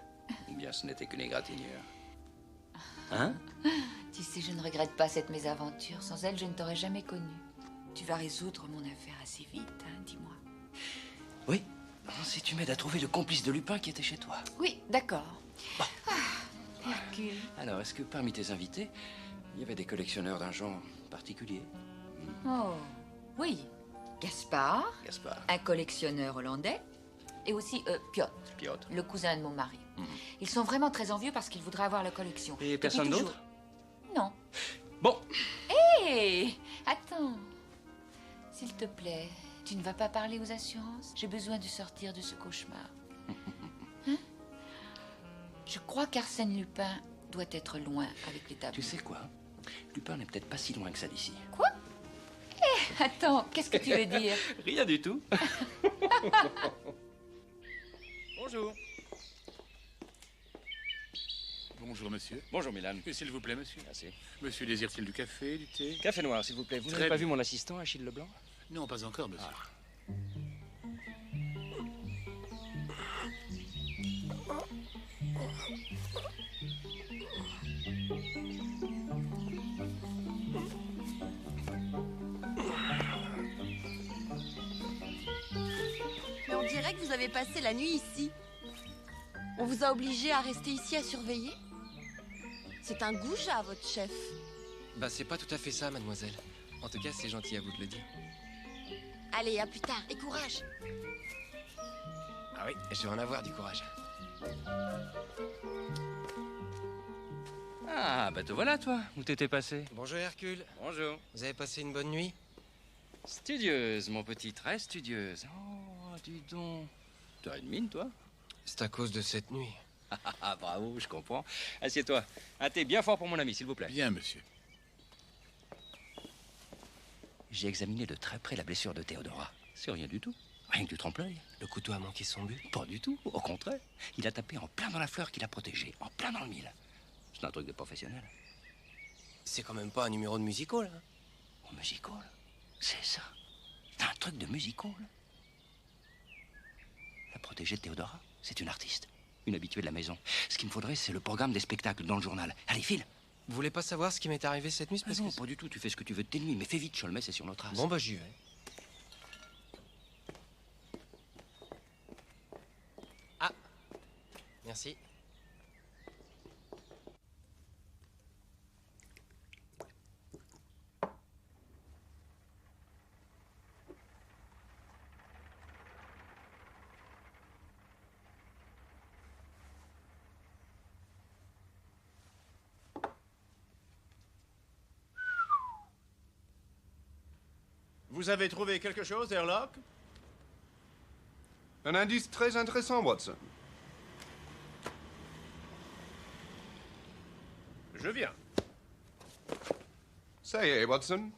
Ou bien ce n'était qu'une égratignure. Hein? Tu sais, je ne regrette pas cette mésaventure. Sans elle, je ne t'aurais jamais connu. Tu vas résoudre mon affaire assez vite, hein, dis-moi. Oui. Si tu m'aides à trouver le complice de Lupin qui était chez toi. Oui, d'accord. Hercule. Alors, est-ce que parmi tes invités, il y avait des collectionneurs d'un genre particulier? Oh, oui. Gaspard. Gaspard. Un collectionneur hollandais. Et aussi Piotr. Piotr. Le cousin de mon mari. Ils sont vraiment très envieux parce qu'ils voudraient avoir la collection. Et Depuis personne toujours. d'autre? Non. Bon. Hé, attends. S'il te plaît, tu ne vas pas parler aux assurances? J'ai besoin de sortir de ce cauchemar. Hein? Je crois qu'Arsène Lupin doit être loin avec les tableaux. Tu sais quoi? Lupin n'est peut-être pas si loin que ça d'ici. Quoi? Eh, attends, qu'est-ce que tu veux dire? Rien du tout. Bonjour. Bonjour, monsieur. Bonjour, Milan. S'il vous plaît, monsieur. Merci. Monsieur désire-t-il du café, du thé? Café noir, s'il vous plaît. Vous Très n'avez pas bien. vu mon assistant, Achille Leblanc? Non, pas encore, monsieur. Mais on dirait que vous avez passé la nuit ici. On vous a obligé à rester ici à surveiller? C'est un goujat, votre chef. Bah, c'est pas tout à fait ça, mademoiselle. En tout cas, c'est gentil à vous de le dire. Allez, à plus tard, et courage. Ah oui, je vais en avoir du courage. Ah, bah te voilà, toi. Où t'étais passé? Bonjour, Hercule. Bonjour. Vous avez passé une bonne nuit? Studieuse, mon petit, très studieuse. Oh, dis donc. T'as une mine, toi? C'est à cause de cette nuit. Ah, bravo, je comprends. Assieds-toi. Un thé bien fort pour mon ami, s'il vous plaît. Bien, monsieur. J'ai examiné de très près la blessure de Théodora. C'est rien du tout. Rien que du trompe-l'œil. Le couteau a manqué son but? Pas du tout. Au contraire. Il a tapé en plein dans la fleur qu'il a protégée. En plein dans le mille. C'est un truc de professionnel. C'est quand même pas un numéro de musical, hein? Oh, musical? C'est ça. Un truc de musical. La protégée de Théodora, c'est une artiste. Une habituée de la maison. Ce qu'il me faudrait, c'est le programme des spectacles dans le journal. Allez, file. Vous voulez pas savoir ce qui m'est arrivé cette nuit? Non, pas du tout. Tu fais ce que tu veux de tes nuits. Mais fais vite, Cholmet, c'est sur nos traces. Bon, bah, j'y vais. Ah. Merci. Vous avez trouvé quelque chose, Herlock? Un indice très intéressant, Watson. Je viens. Ça y est, Watson.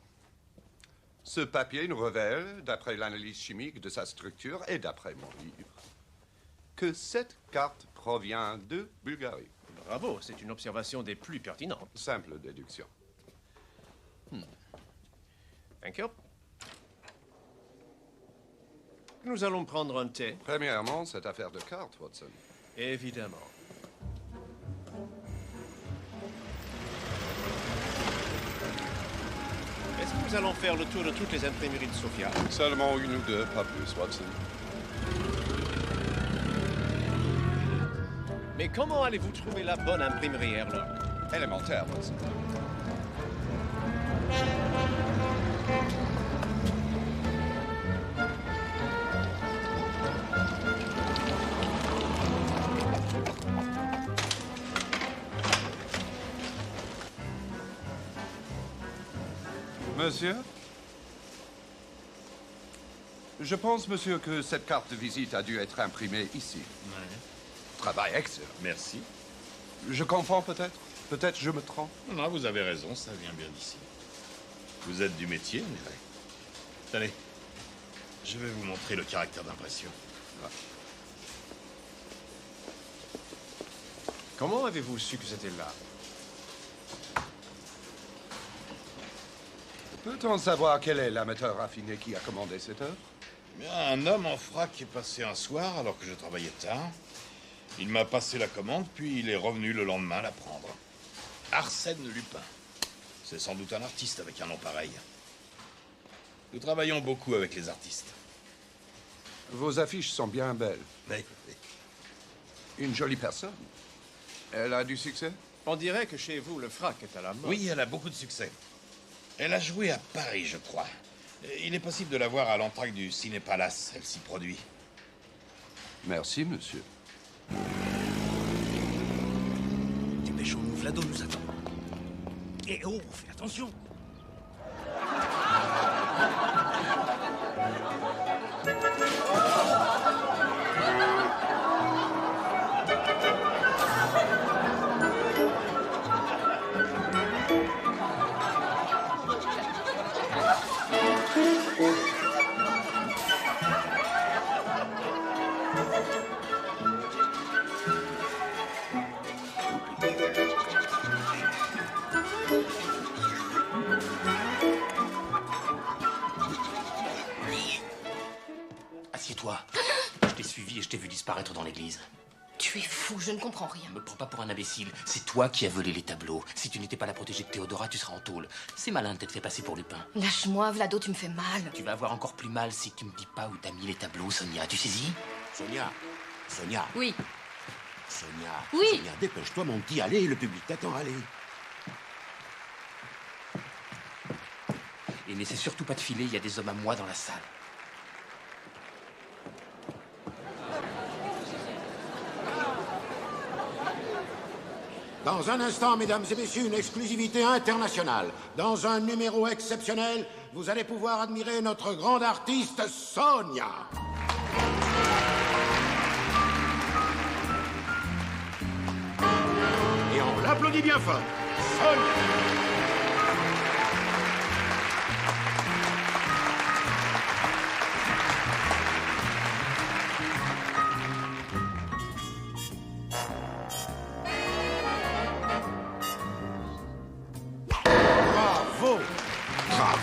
Ce papier nous révèle, d'après l'analyse chimique de sa structure et d'après mon livre, que cette carte provient de Bulgarie. Bravo, c'est une observation des plus pertinentes. Simple déduction. Thank you. Nous allons prendre un thé. Premièrement, cette affaire de cartes, Watson. Évidemment. Est-ce que nous allons faire le tour de toutes les imprimeries de Sofia? Seulement une ou deux, pas plus, Watson. Mais comment allez-vous trouver la bonne imprimerie, Herlock? Élémentaire, Watson. monsieur? Je pense, monsieur, que cette carte de visite a dû être imprimée ici. Travail excellent. Merci. Je confonds peut-être? Peut-être je me trompe? Non, vous avez raison, ça vient bien d'ici. Vous êtes du métier, on dirait. Tenez, je vais vous montrer le caractère d'impression. Comment avez-vous su que c'était là? Peut-on savoir quel est l'amateur raffiné qui a commandé cette œuvre? Un homme en frac est passé un soir alors que je travaillais tard. Il m'a passé la commande, puis il est revenu le lendemain la prendre. Arsène Lupin. C'est sans doute un artiste avec un nom pareil. Nous travaillons beaucoup avec les artistes. Vos affiches sont bien belles. Oui. Une jolie personne. Elle a du succès? On dirait que chez vous, le frac est à la mode. Oui, elle a beaucoup de succès. Elle a joué à Paris, je crois. Il est possible de la voir à l'entracte du Ciné Palace. Elle s'y produit. Merci, monsieur. Dépêchons-nous, Vlado nous attend. Et oh, fais attention. Assieds-toi. Je t'ai suivi et je t'ai vu disparaître dans l'église. Tu es fou, je ne comprends rien. Me prends pas pour un imbécile. C'est toi qui as volé les tableaux. Si tu n'étais pas la protégée de Théodora, tu seras en tôle. C'est malin de t'être fait passer pour Lupin. Lâche-moi, Vlado, tu me fais mal. Tu vas avoir encore plus mal si tu me dis pas où t'as mis les tableaux, Sonia. Tu saisis? Sonia. Oui. Sonia. Oui. Sonia, dépêche-toi, mon petit. Allez, le public t'attend, allez. Et n'essaie surtout pas de filer, il y a des hommes à moi dans la salle. Dans un instant, mesdames et messieurs, une exclusivité internationale. Dans un numéro exceptionnel, vous allez pouvoir admirer notre grande artiste, Sonia. Et on l'applaudit bien fort. Sonia.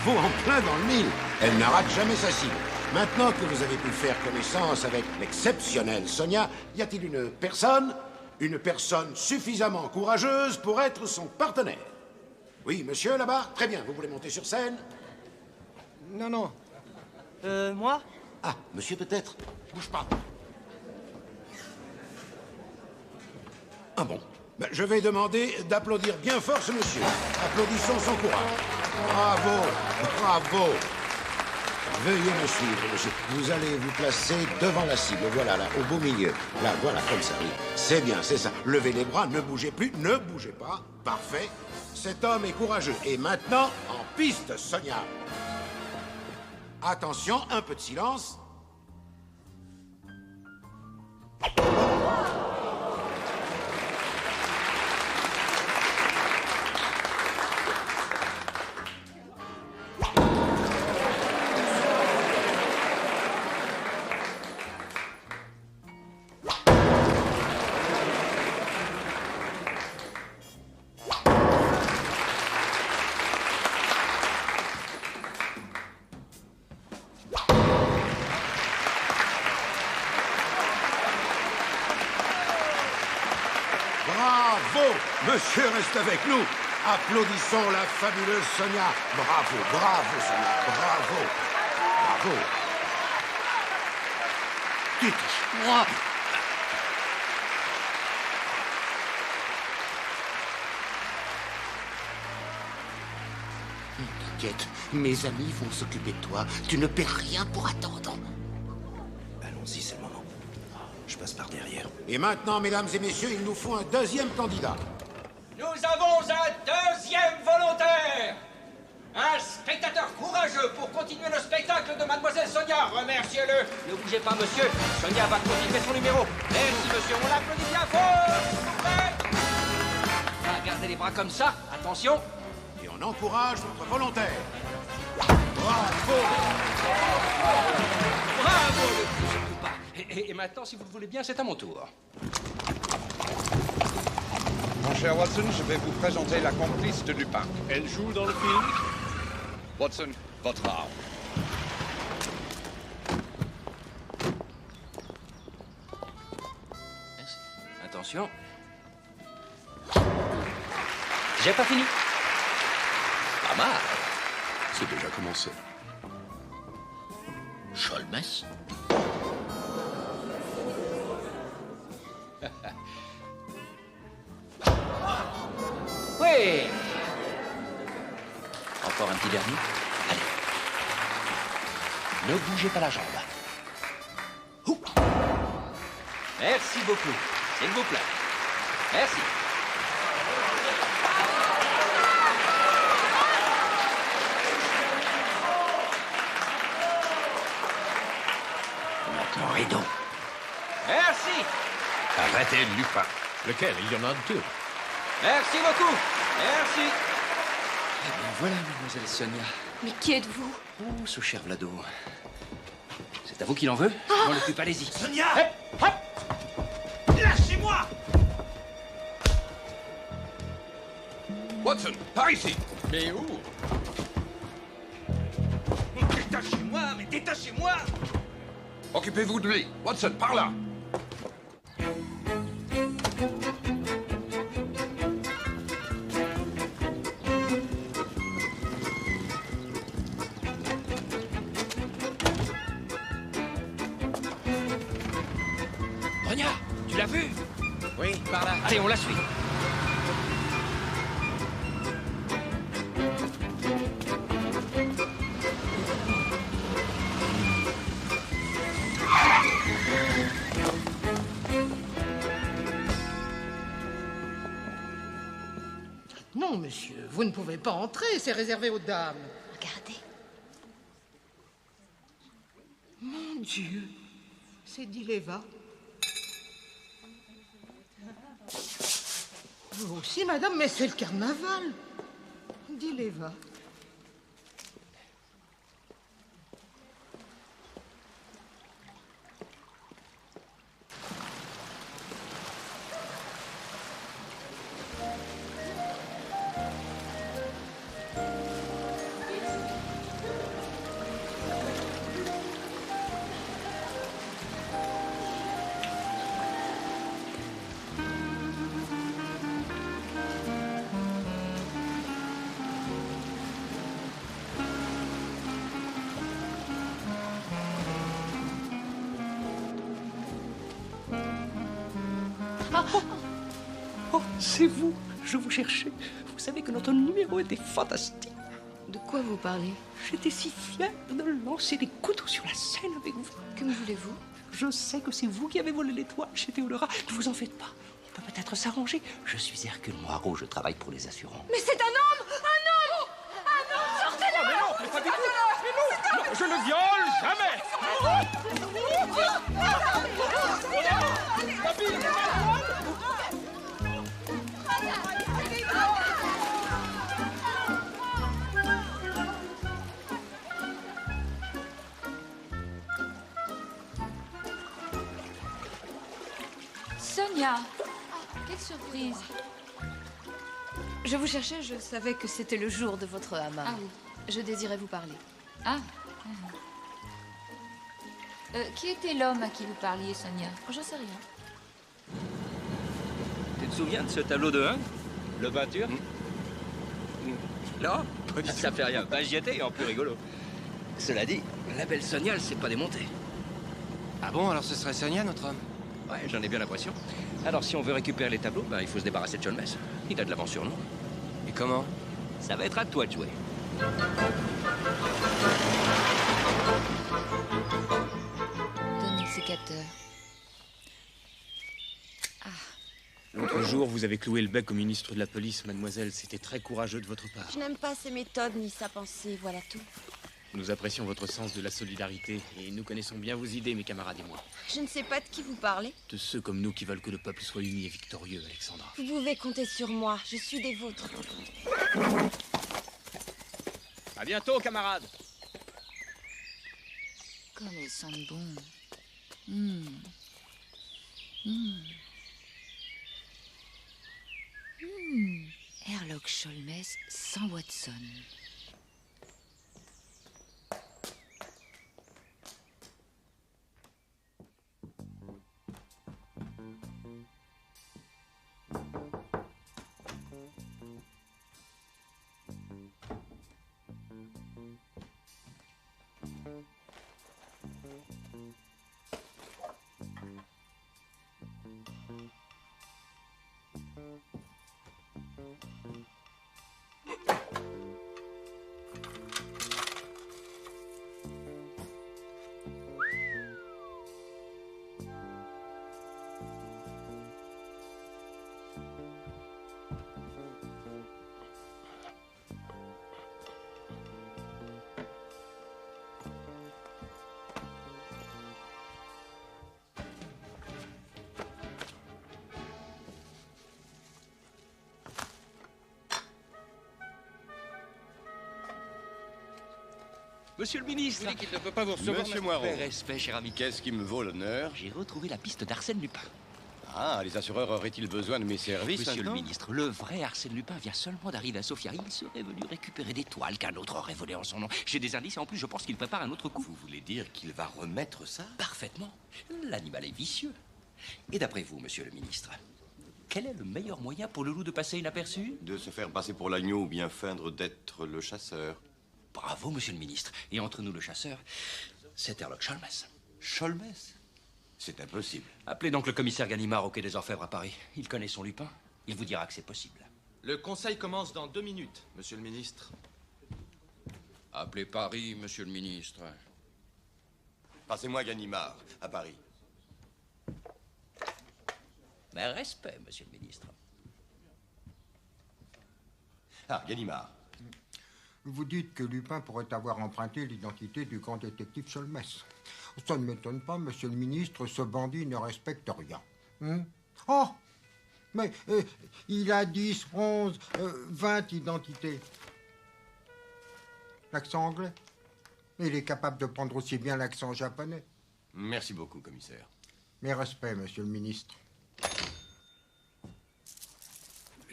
En plein dans le mille. Elle ne rate jamais sa cible. Maintenant que vous avez pu faire connaissance avec l'exceptionnelle Sonia, y a-t-il une personne suffisamment courageuse pour être son partenaire? Oui, monsieur, là-bas? Très bien, vous voulez monter sur scène? Non. Moi? Ah, monsieur peut-être? Bouge pas. Ah bon? Ben, je vais demander d'applaudir bien fort ce monsieur. Applaudissons son courage. Bravo. Veuillez me suivre, monsieur. Vous allez vous placer devant la cible. Voilà, là, au beau milieu. Là, voilà, comme ça, oui. C'est bien, c'est ça. Levez les bras, ne bougez plus, ne bougez pas. Parfait. Cet homme est courageux. Et maintenant, en piste, Sonia. Attention, un peu de silence. Monsieur reste avec nous. Applaudissons la fabuleuse Sonia. Bravo, Sonia. Bravo. Touche-moi. T'inquiète, mes amis vont s'occuper de toi. Tu ne perds rien pour attendre. Allons-y, c'est le moment. Je passe par derrière. Et maintenant, mesdames et messieurs, il nous faut un deuxième candidat. Nous avons un deuxième volontaire. Un spectateur courageux pour continuer le spectacle de Mademoiselle Sonia. Remerciez-le. Ne bougez pas, monsieur. Sonia va continuer son numéro. Merci, monsieur. On l'applaudit bien fort, s'il vous plaît. Ah, gardez les bras comme ça. Attention. Et on encourage notre volontaire. Bravo! Bravo, ne bougez surtout pas. Et maintenant, si vous le voulez bien, c'est à mon tour. Mon cher Watson, je vais vous présenter la complice de Lupin. Elle joue dans le film. Watson, votre arme. Merci. Attention. J'ai pas fini. Pas mal. C'est déjà commencé. Cholmes. Oui. Encore un petit dernier. Allez. Ne bougez pas la jambe. Ouh. Merci beaucoup. S'il vous plaît. Merci. Maintenant, Rideau. Merci. Arrêtez Lupin. Lequel? Il y en a deux. Merci beaucoup. Merci. Eh bien, voilà, mademoiselle Sonia. Mais qui êtes-vous? Oh, ce cher Vlado. C'est à vous qu'il en veut? Je m'en occupe, allez-y. Sonia! Hop, hop. Lâchez-moi! Watson, par ici. Mais où? Détachez-moi, mais détachez-moi! Occupez-vous de lui. Watson, par là. Brognard, tu l'as vu? Oui, par là. Allez, on la suit. Non, monsieur, vous ne pouvez pas entrer, c'est réservé aux dames. Regardez. Mon Dieu, c'est Dileva. Vous aussi, madame, mais c'est le carnaval. Dileva. Oh, c'est vous. Je vous cherchais. Vous savez que notre numéro était fantastique. De quoi vous parlez? J'étais si fier de lancer des couteaux sur la scène avec vous. Que me voulez-vous? Je sais que c'est vous qui avez volé l'étoile chez Théodora. Ne vous en faites pas. On peut peut-être s'arranger. Je suis Hercule Poirot, je travaille pour les assurances. Mais c'est un homme! Un homme! Un homme! Sortez-le! Mais non, mais pas du tout. Mais non, non, je ne viole jamais. Sonia, quelle surprise. Je vous cherchais, je savais que c'était le jour de votre hammam. Ah oui. Je désirais vous parler. Ah. Qui était l'homme à qui vous parliez, Sonia? Je sais rien. Tu te souviens de ce tableau de 1? Le peinture? Non? Ça fait rien. Bah, j'y étais et en plus rigolo. Cela dit, la belle Sonia, elle s'est pas démontée. Ah bon, alors ce serait Sonia, notre homme? Ouais, j'en ai bien l'impression. Alors, si on veut récupérer les tableaux, ben, il faut se débarrasser de Cholmes. Il a de l'avance sur nous. Et comment? Ça va être à toi de jouer. Donnez le sécateur. Ah. L'autre jour, vous avez cloué le bec au ministre de la police, mademoiselle. C'était très courageux de votre part. Je n'aime pas ses méthodes ni sa pensée, voilà tout. Nous apprécions votre sens de la solidarité et nous connaissons bien vos idées, mes camarades et moi. Je ne sais pas de qui vous parlez. De ceux comme nous qui veulent que le peuple soit uni et victorieux, Alexandra. Vous pouvez compter sur moi, je suis des vôtres. À bientôt, camarades. Comme elles sentent bon. Mmh. Mmh. Mmh. Sherlock Holmes sans Watson. Monsieur le ministre. Je vous dis qu'il ne peut pas vous recevoir. Monsieur Moirot. Respect, cher ami. Qu'est-ce qui me vaut l'honneur? J'ai retrouvé la piste d'Arsène Lupin. Ah, les assureurs auraient-ils besoin de mes services? Monsieur le maintenant? ministre, le vrai Arsène Lupin vient seulement d'arriver à Sofia. Il serait venu récupérer des toiles qu'un autre aurait volées en son nom. J'ai des indices et en plus, je pense qu'il prépare un autre coup. Vous voulez dire qu'il va remettre ça? Parfaitement. L'animal est vicieux. Et d'après vous, monsieur le ministre, quel est le meilleur moyen pour le loup de passer inaperçu? De se faire passer pour l'agneau ou bien feindre d'être le chasseur. Bravo, monsieur le ministre. Et entre nous, le chasseur, c'est Sherlock Holmes. Holmes? C'est impossible. Appelez donc le commissaire Ganimard au quai des Orfèvres à Paris. Il connaît son Lupin. Il vous dira que c'est possible. Le conseil commence dans 2 minutes, monsieur le ministre. Appelez Paris, monsieur le ministre. Passez-moi Ganimard, à Paris. Mais respect, monsieur le ministre. Ah, Ganimard. Vous dites que Lupin pourrait avoir emprunté l'identité du grand détective Holmes. Ça ne m'étonne pas, monsieur le ministre, ce bandit ne respecte rien. Oh! Mais il a 10, 11, 20 identités. L'accent anglais. Il est capable de prendre aussi bien l'accent japonais. Merci beaucoup, commissaire. Mes respects, monsieur le ministre.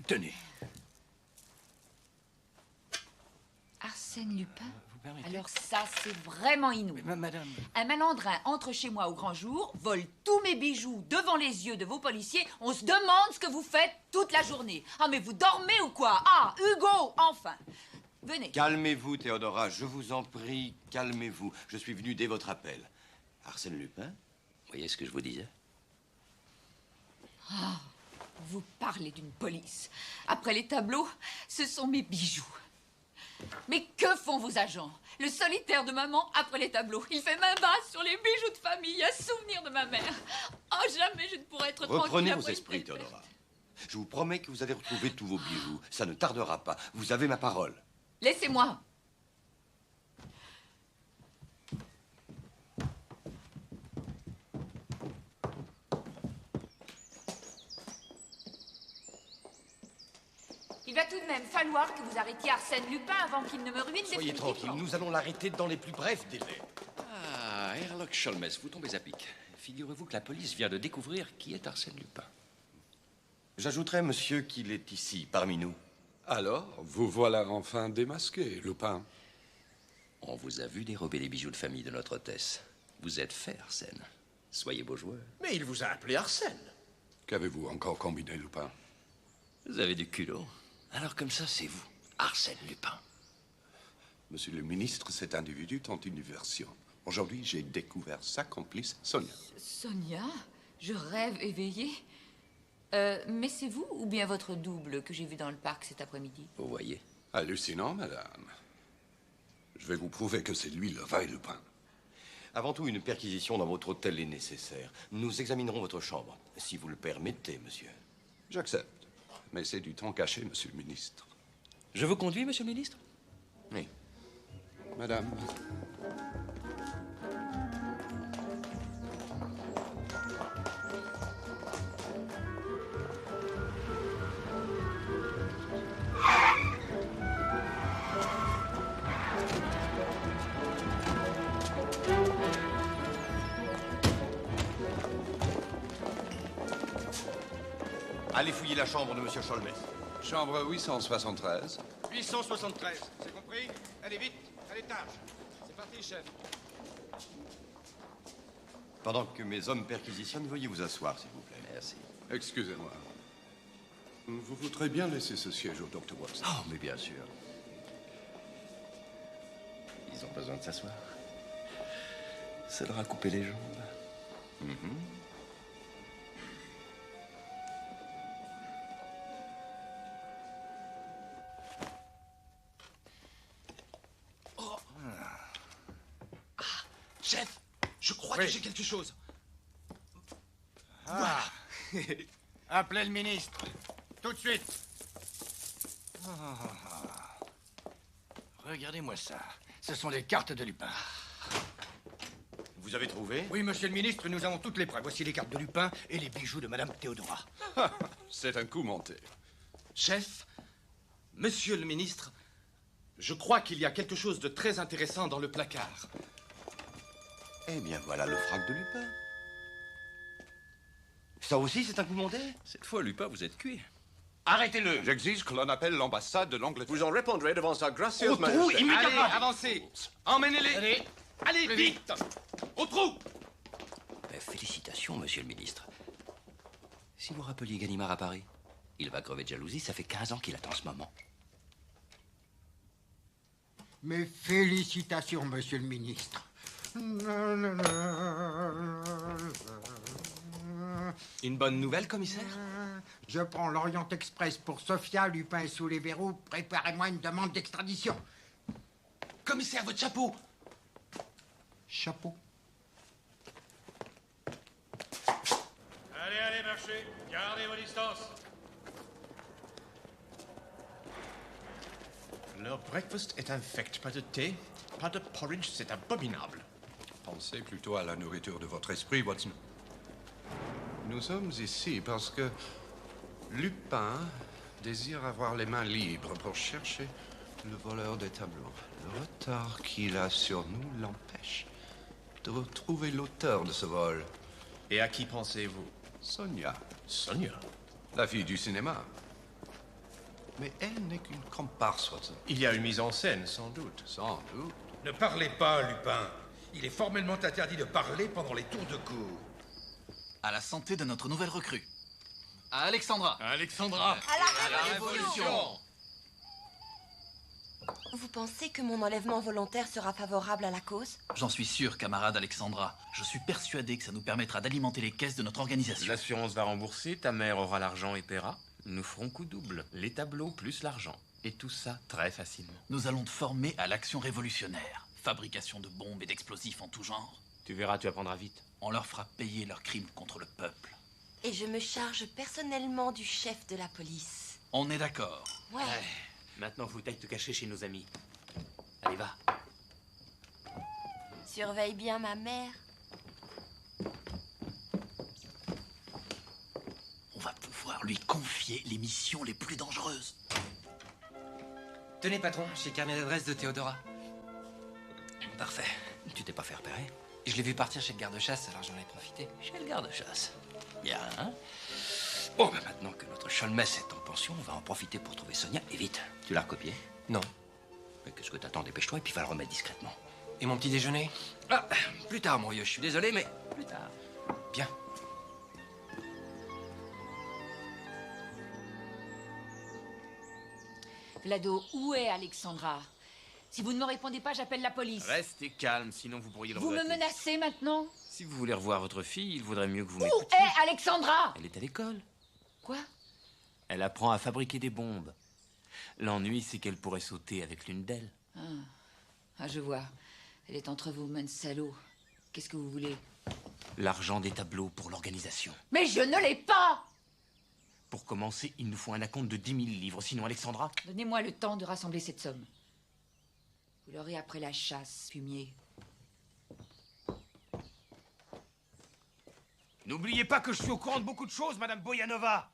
Tenez. Arsène Lupin? Alors ça, c'est vraiment inouï. Madame... Un malandrin entre chez moi au grand jour, vole tous mes bijoux devant les yeux de vos policiers. On se demande ce que vous faites toute la journée. Ah, mais vous dormez ou quoi? Ah, Hugo, enfin. Venez. Calmez-vous, Théodora, je vous en prie, calmez-vous. Je suis venu dès votre appel. Arsène Lupin? Vous voyez ce que je vous disais? Ah, vous parlez d'une police. Après les tableaux, ce sont mes bijoux. Mais que font vos agents? Le solitaire de maman après les tableaux. Il fait main basse sur les bijoux de famille, un souvenir de ma mère. Oh, jamais je ne pourrai être tranquille. Reprenez vos après une esprits, telle Théodora. Je vous promets que vous allez retrouver tous vos bijoux. Ça ne tardera pas. Vous avez ma parole. perte. Laissez-moi. Il va tout de même falloir que vous arrêtiez Arsène Lupin avant qu'il ne me ruine Soyez définitivement. tranquille, nous allons l'arrêter dans les plus brefs délais. Ah, Sherlock Holmes, vous tombez à pic. Figurez-vous que la police vient de découvrir qui est Arsène Lupin. J'ajouterais, monsieur, qu'il est ici, parmi nous. Alors, vous voilà enfin démasqué, Lupin. On vous a vu dérober les bijoux de famille de notre hôtesse. Vous êtes fait, Arsène. Soyez beau joueur. Mais il vous a appelé Arsène. Qu'avez-vous encore combiné, Lupin? Vous avez du culot. Alors comme ça, c'est vous, Arsène Lupin. Monsieur le ministre, cet individu tente une diversion. Aujourd'hui, j'ai découvert sa complice, Sonia. Sonia? Je rêve éveillée. Mais c'est vous ou bien votre double que j'ai vu dans le parc cet après-midi? Vous voyez? Hallucinant, madame. Je vais vous prouver que c'est lui le vrai Lupin. Avant tout, une perquisition dans votre hôtel est nécessaire. Nous examinerons votre chambre, si vous le permettez, monsieur. J'accepte. Mais c'est du temps caché, monsieur le ministre. Je vous conduis, monsieur le ministre? Oui. Madame. Allez fouiller la chambre de monsieur Cholmes. Chambre 873. 873, c'est compris? Allez vite, à l'étage. C'est parti, chef. Pendant que mes hommes perquisitionnent, veuillez vous asseoir, s'il vous plaît. Merci. Excusez-moi. Vous voudrez bien laisser ce siège au Dr. Watson. Oh, mais bien sûr. Ils ont besoin de s'asseoir. Ça leur a coupé les jambes. Chef, je crois que j'ai quelque chose. Ah. Appelez le ministre. Tout de suite. Regardez-moi ça. Ce sont les cartes de Lupin. Vous avez trouvé? Oui, monsieur le ministre, nous avons toutes les preuves. Voici les cartes de Lupin et les bijoux de Madame Théodora. C'est un coup monté. Chef, monsieur le ministre, je crois qu'il y a quelque chose de très intéressant dans le placard. Eh bien, voilà le frac de Lupin. Ça aussi, c'est un coup monté? Cette fois, Lupin, vous êtes cuit. Arrêtez-le! J'exige que l'on appelle l'ambassade de l'Angleterre. Vous en répondrez devant sa gracieuse Au trou, majesté. immédiatement! Allez, avancez! Emmenez-les! Allez, vite! Au trou! Félicitations, monsieur le ministre. Si vous rappeliez Ganimard à Paris, il va crever de jalousie, ça fait 15 ans qu'il attend ce moment. Mes félicitations, monsieur le ministre. Une bonne nouvelle, commissaire? Je prends l'Orient Express pour Sofia, Lupin est sous les verrous. Préparez-moi une demande d'extradition. Commissaire, votre chapeau! Chapeau. Allez, allez, marchez. Gardez vos distances. Leur breakfast est infect. Pas de thé, pas de porridge, c'est abominable. Pensez plutôt à la nourriture de votre esprit, Watson. Nous sommes ici parce que Lupin désire avoir les mains libres pour chercher le voleur des tableaux. Le retard qu'il a sur nous l'empêche de retrouver l'auteur de ce vol. Et à qui pensez-vous? Sonia. Sonia? La fille du cinéma. Mais elle n'est qu'une comparse, Watson. Il y a une mise en scène, sans doute. Sans doute. Ne parlez pas, Lupin. Il est formellement interdit de parler pendant les tours de cour. À la santé de notre nouvelle recrue. À Alexandra. Alexandra. À la Révolution. Vous pensez que mon enlèvement volontaire sera favorable à la cause? J'en suis sûr, camarade Alexandra. Je suis persuadé que ça nous permettra d'alimenter les caisses de notre organisation. L'assurance va rembourser, ta mère aura l'argent et paiera. Nous ferons coup double. Les tableaux plus l'argent. Et tout ça très facilement. Nous allons te former à l'action révolutionnaire. Fabrication de bombes et d'explosifs en tout genre. Tu verras, tu apprendras vite. On leur fera payer leurs crimes contre le peuple. Et je me charge personnellement du chef de la police. On est d'accord. Ouais. Maintenant, faut t'ailles te cacher chez nos amis. Allez, va. Surveille bien ma mère. On va pouvoir lui confier les missions les plus dangereuses. Tenez, patron, j'ai le carnet d'adresse de Théodora. Parfait. Tu t'es pas fait repérer? Je l'ai vu partir chez le garde-chasse, alors j'en ai profité. Chez le garde-chasse. Bien, hein? Bon, ben maintenant que notre Cholmes est en pension, on va en profiter pour trouver Sonia. Et vite, tu l'as recopié? Non. Mais qu'est-ce que t'attends? Dépêche-toi et puis va le remettre discrètement. Et mon petit déjeuner? Ah, plus tard, mon vieux. Je suis désolé, mais plus tard. Bien. Vlado, où est Alexandra? Si vous ne me répondez pas, j'appelle la police. Restez calme, sinon vous pourriez le Vous me regretter. menacez maintenant? Si vous voulez revoir votre fille, il vaudrait mieux que vous Où m'écoutiez. est Alexandra? Elle est à l'école. Quoi? Elle apprend à fabriquer des bombes. L'ennui, c'est qu'elle pourrait sauter avec l'une d'elles. Ah, je vois. Elle est entre vos mains de salaud. Qu'est-ce que vous voulez? L'argent des tableaux pour l'organisation. Mais je ne l'ai pas! Pour commencer, il nous faut un acompte de 10 000 livres. Sinon, Alexandra... Donnez-moi le temps de rassembler cette somme. Vous l'aurez après la chasse, fumier. N'oubliez pas que je suis au courant de beaucoup de choses, Madame Boyanova.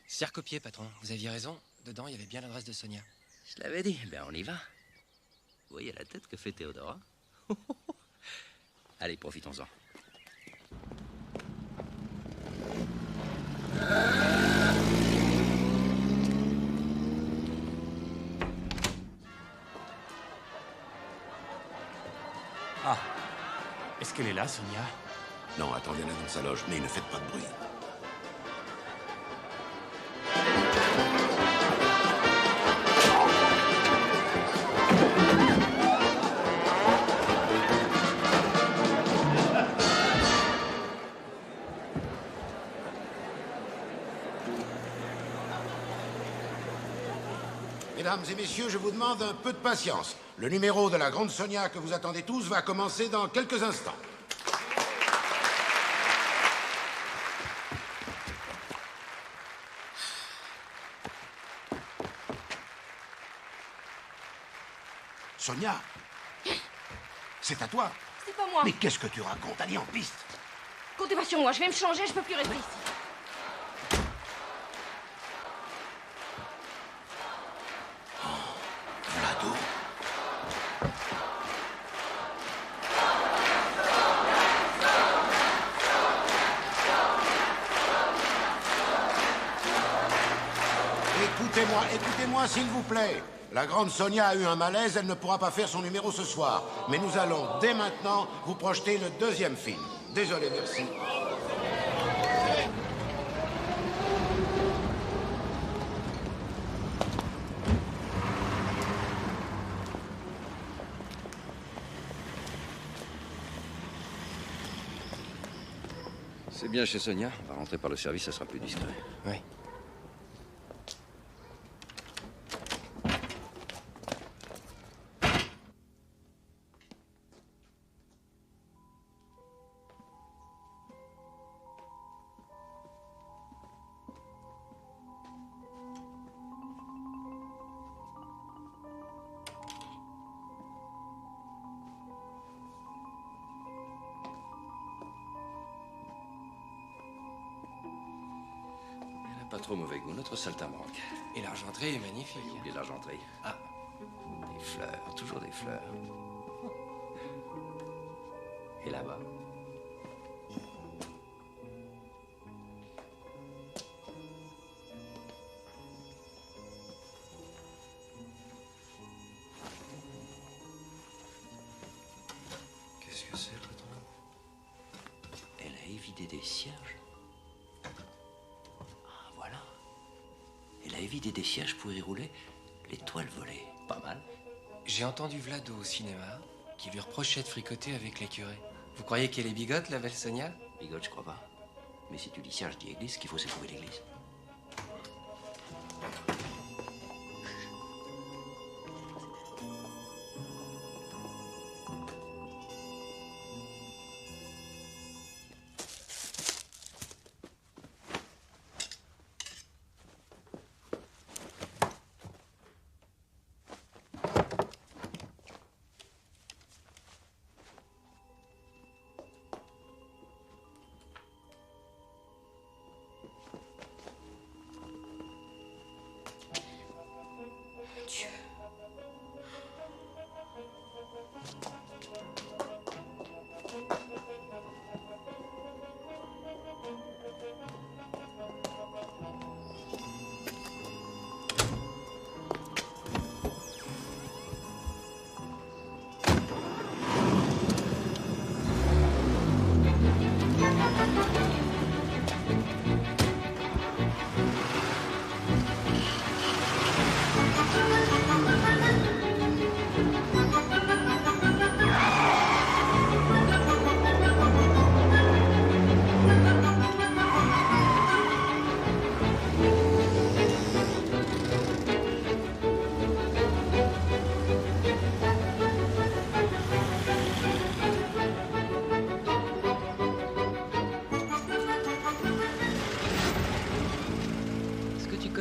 C'est recopié, patron. Vous aviez raison. Dedans, il y avait bien l'adresse de Sonia. Je l'avais dit. Ben, on y va. Vous voyez la tête que fait Théodora? Allez, profitons-en. Ah. Est-ce qu'elle est là, Sonia? Non, attendez-la dans sa loge, mais ne faites pas de bruit. Mesdames et messieurs, je vous demande un peu de patience. Le numéro de la Grande Sonia que vous attendez tous va commencer dans quelques instants. Sonia, c'est à toi. C'est pas moi. Mais qu'est-ce que tu racontes? Allez en piste. Comptez pas sur moi, je vais me changer, je peux plus rester ici. Vlado. Écoutez-moi s'il vous plaît. La grande Sonia a eu un malaise, elle ne pourra pas faire son numéro ce soir. Mais nous allons, dès maintenant, vous projeter le deuxième film. Désolé, merci. C'est bien chez Sonia. On va rentrer par le service, ça sera plus discret. Oui. Pas trop mauvais goût, notre saltimbanque. Et l'argenterie est magnifique. J'ai oublié l'argenterie. Ah. Des fleurs, toujours des fleurs. Et là-bas. Qu'est-ce que c'est, patron? Elle a évidé des cierges. Elle a évidé des cierges pour y rouler les toiles volées. Pas mal. J'ai entendu Vlado au cinéma qui lui reprochait de fricoter avec les curés. Vous croyez qu'elle est bigote, la belle Sonia? Bigote, je crois pas. Mais si tu dis cierge, je dis église, ce qu'il faut, c'est trouver l'église.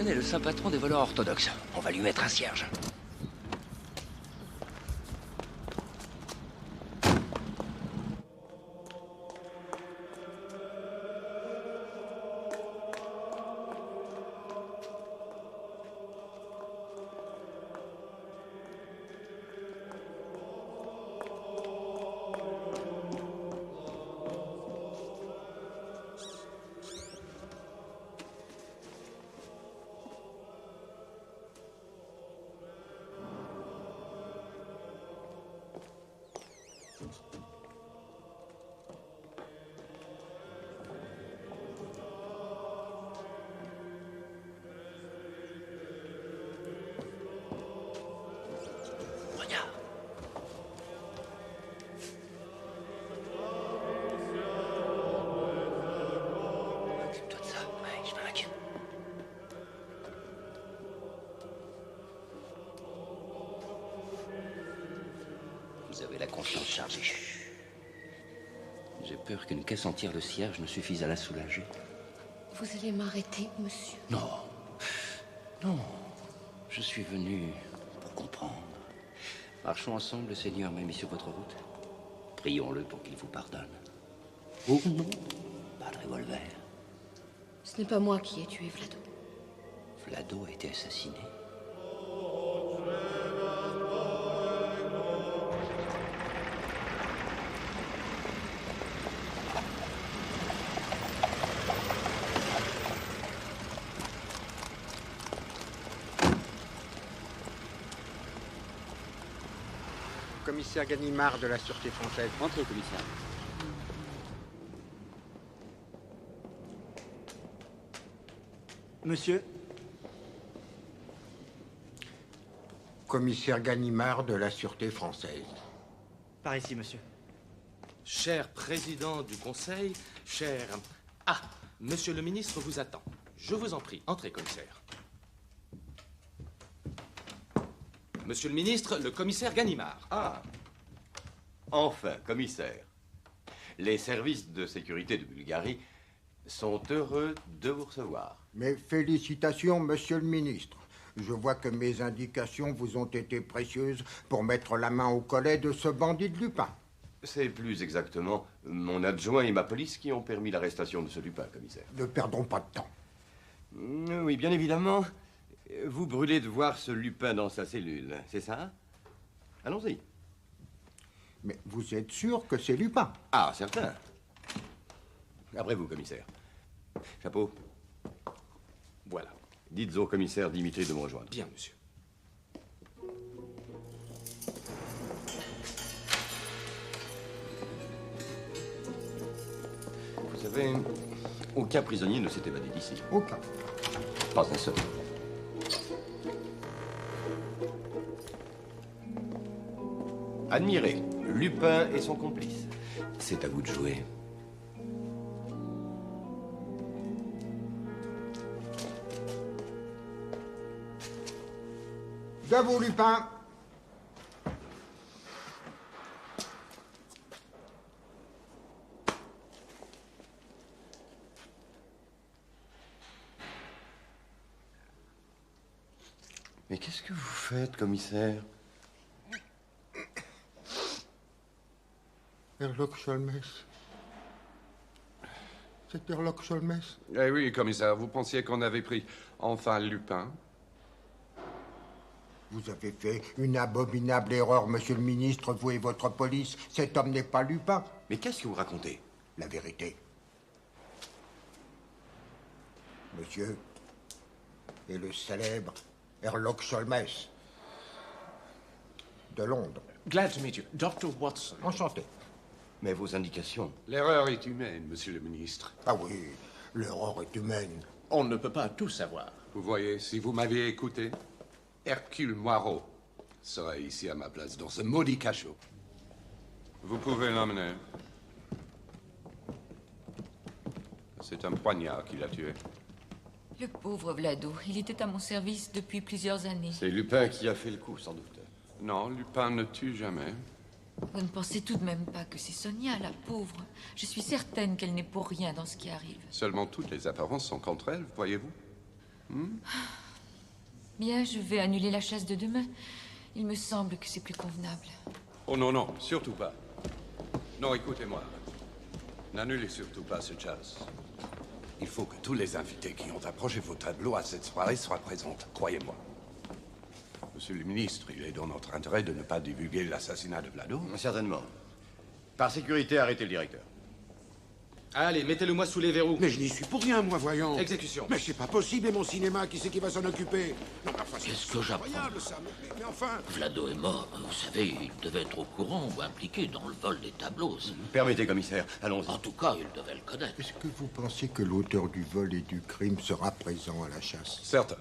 est le saint patron des voleurs orthodoxes. On va lui mettre un cierge. Vous avez la conscience chargée. J'ai peur qu'une caisse entière de cierge ne suffise à la soulager. Vous allez m'arrêter, monsieur? Non. Non. Je suis venu pour comprendre. Marchons ensemble, le Seigneur m'a mis sur votre route. Prions-le pour qu'il vous pardonne. Ou non. Pas de revolver. Ce n'est pas moi qui ai tué Vlado. Vlado a été assassiné. Commissaire Ganimard de la Sûreté française. Entrez, commissaire. Monsieur? Commissaire Ganimard de la Sûreté française. Par ici, monsieur. Cher président du Conseil, cher... Ah, monsieur le ministre vous attend. Je vous en prie, entrez, commissaire. Monsieur le ministre, le commissaire Ganimard. Ah. Enfin, commissaire. Les services de sécurité de Bulgarie sont heureux de vous recevoir. Mes félicitations, monsieur le ministre. Je vois que mes indications vous ont été précieuses pour mettre la main au collet de ce bandit de Lupin. C'est plus exactement mon adjoint et ma police qui ont permis l'arrestation de ce Lupin, commissaire. Ne perdons pas de temps. Oui, bien évidemment. Vous brûlez de voir ce Lupin dans sa cellule, c'est ça? Allons-y. Mais vous êtes sûr que c'est Lupin? Ah, certain. Après vous, commissaire. Chapeau. Voilà. Dites au commissaire Dimitri de me rejoindre. Bien, monsieur. Vous savez, aucun prisonnier ne s'est évadé d'ici. Aucun. Pas un seul. Admirez, Lupin et son complice. C'est à vous de jouer. Debout, Lupin. Mais qu'est-ce que vous faites, commissaire? Herlock Sholmès. C'est Herlock Sholmès. Eh oui, commissaire, vous pensiez qu'on avait pris enfin Lupin? Vous avez fait une abominable erreur, monsieur le ministre, vous et votre police. Cet homme n'est pas Lupin. Mais qu'est-ce que vous racontez? La vérité. Monsieur est le célèbre Herlock Sholmès de Londres. Glad to meet you. Dr. Watson. Enchanté. Mais vos indications... L'erreur est humaine, monsieur le ministre. Ah oui, l'erreur est humaine. On ne peut pas tout savoir. Vous voyez, si vous m'aviez écouté, Hercule Poirot serait ici à ma place, dans ce maudit cachot. Vous pouvez l'emmener. C'est un poignard qui l'a tué. Le pauvre Vlado, il était à mon service depuis plusieurs années. C'est Lupin qui a fait le coup, sans doute. Non, Lupin ne tue jamais. Vous ne pensez tout de même pas que c'est Sonia, la pauvre? Je suis certaine qu'elle n'est pour rien dans ce qui arrive. Seulement toutes les apparences sont contre elle, voyez-vous. Bien, je vais annuler la chasse de demain. Il me semble que c'est plus convenable. Oh non, non, surtout pas. Non, écoutez-moi. N'annulez surtout pas cette chasse. Il faut que tous les invités qui ont approché vos tableaux à cette soirée soient présents, croyez-moi. Monsieur le ministre, il est dans notre intérêt de ne pas divulguer l'assassinat de Vlado. Certainement. Par sécurité, arrêtez le directeur. Allez, mettez-le-moi sous les verrous. Mais je n'y suis pour rien, moi, voyons. Exécution. Mais c'est pas possible, et mon cinéma, qui c'est qui va s'en occuper? Non, mais enfin, Qu'est-ce que j'apprends? incroyable, ça. Mais enfin... Vlado est mort. Vous savez, il devait être au courant ou impliqué dans le vol des tableaux. Permettez, commissaire, allons-y. En tout cas, il devait le connaître. Est-ce que vous pensez que l'auteur du vol et du crime sera présent à la chasse? Certain.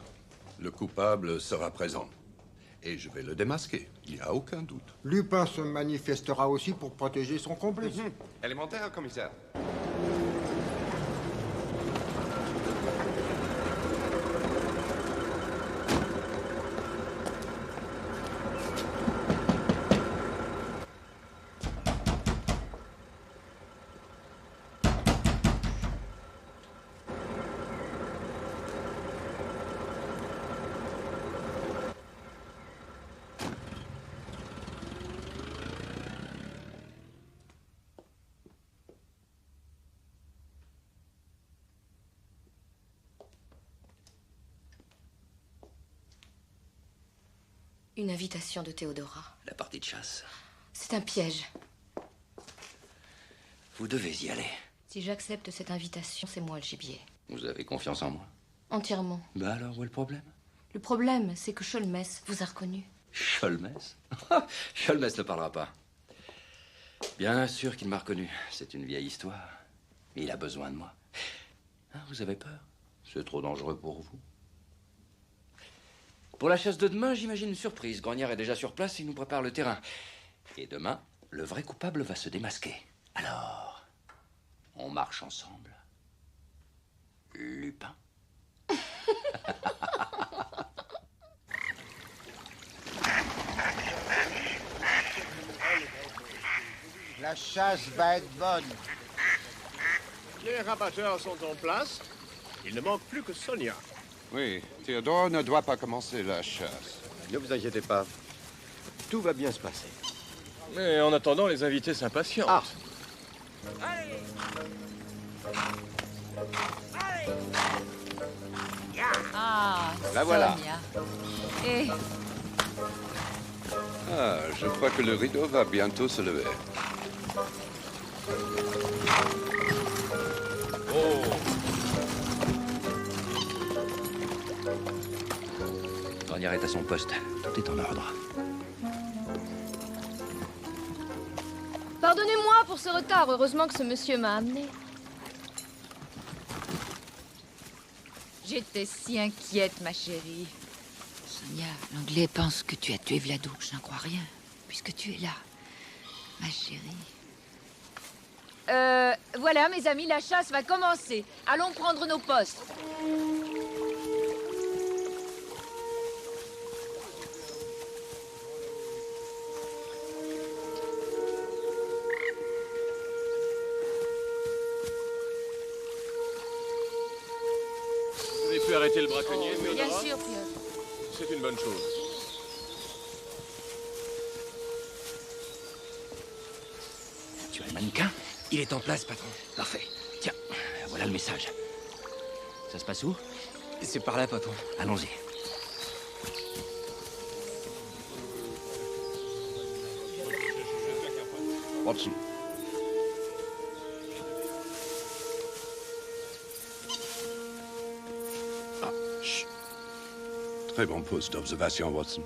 Le coupable sera présent. Et je vais le démasquer. Il n'y a aucun doute. Lupin se manifestera aussi pour protéger son complice. Élémentaire, commissaire. Une invitation de Théodora. La partie de chasse. C'est un piège. Vous devez y aller. Si j'accepte cette invitation, c'est moi le gibier. Vous avez confiance en moi? Entièrement. Bah alors, où est le problème? Le problème, c'est que Sholmès vous a reconnu. Sholmès? Sholmès ne parlera pas. Bien sûr qu'il m'a reconnu. C'est une vieille histoire. Mais il a besoin de moi. Hein, vous avez peur? C'est trop dangereux pour vous. Pour la chasse de demain, j'imagine une surprise. Grognard est déjà sur place, il nous prépare le terrain. Et demain, le vrai coupable va se démasquer. Alors, on marche ensemble. Lupin. La chasse va être bonne. Les rabatteurs sont en place. Il ne manque plus que Sonia. Oui, Théodore ne doit pas commencer la chasse. Ne vous inquiétez pas. Tout va bien se passer. Mais en attendant, les invités s'impatientent. Ah. Ah, La voilà. Sonia. Et Ah, je crois que le rideau va bientôt se lever. Oh. Grognard est à son poste. Tout est en ordre. Pardonnez-moi pour ce retard. Heureusement que ce monsieur m'a amené. j'étais si inquiète, ma chérie. Sonia, l'Anglais pense que tu as tué Vlado. Je n'en crois rien, puisque tu es là, ma chérie. Voilà, mes amis, la chasse va commencer. Allons prendre nos postes. Vous avez pu arrêter le braconnier, Bien Théodora? sûr, Pierre. C'est une bonne chose. Tu as le mannequin? Il est en place, patron. Parfait. Tiens, voilà le message. Ça se passe où? C'est par là, patron. Allons-y. Watson. Ah, chut. Très bon poste d'observation, Watson.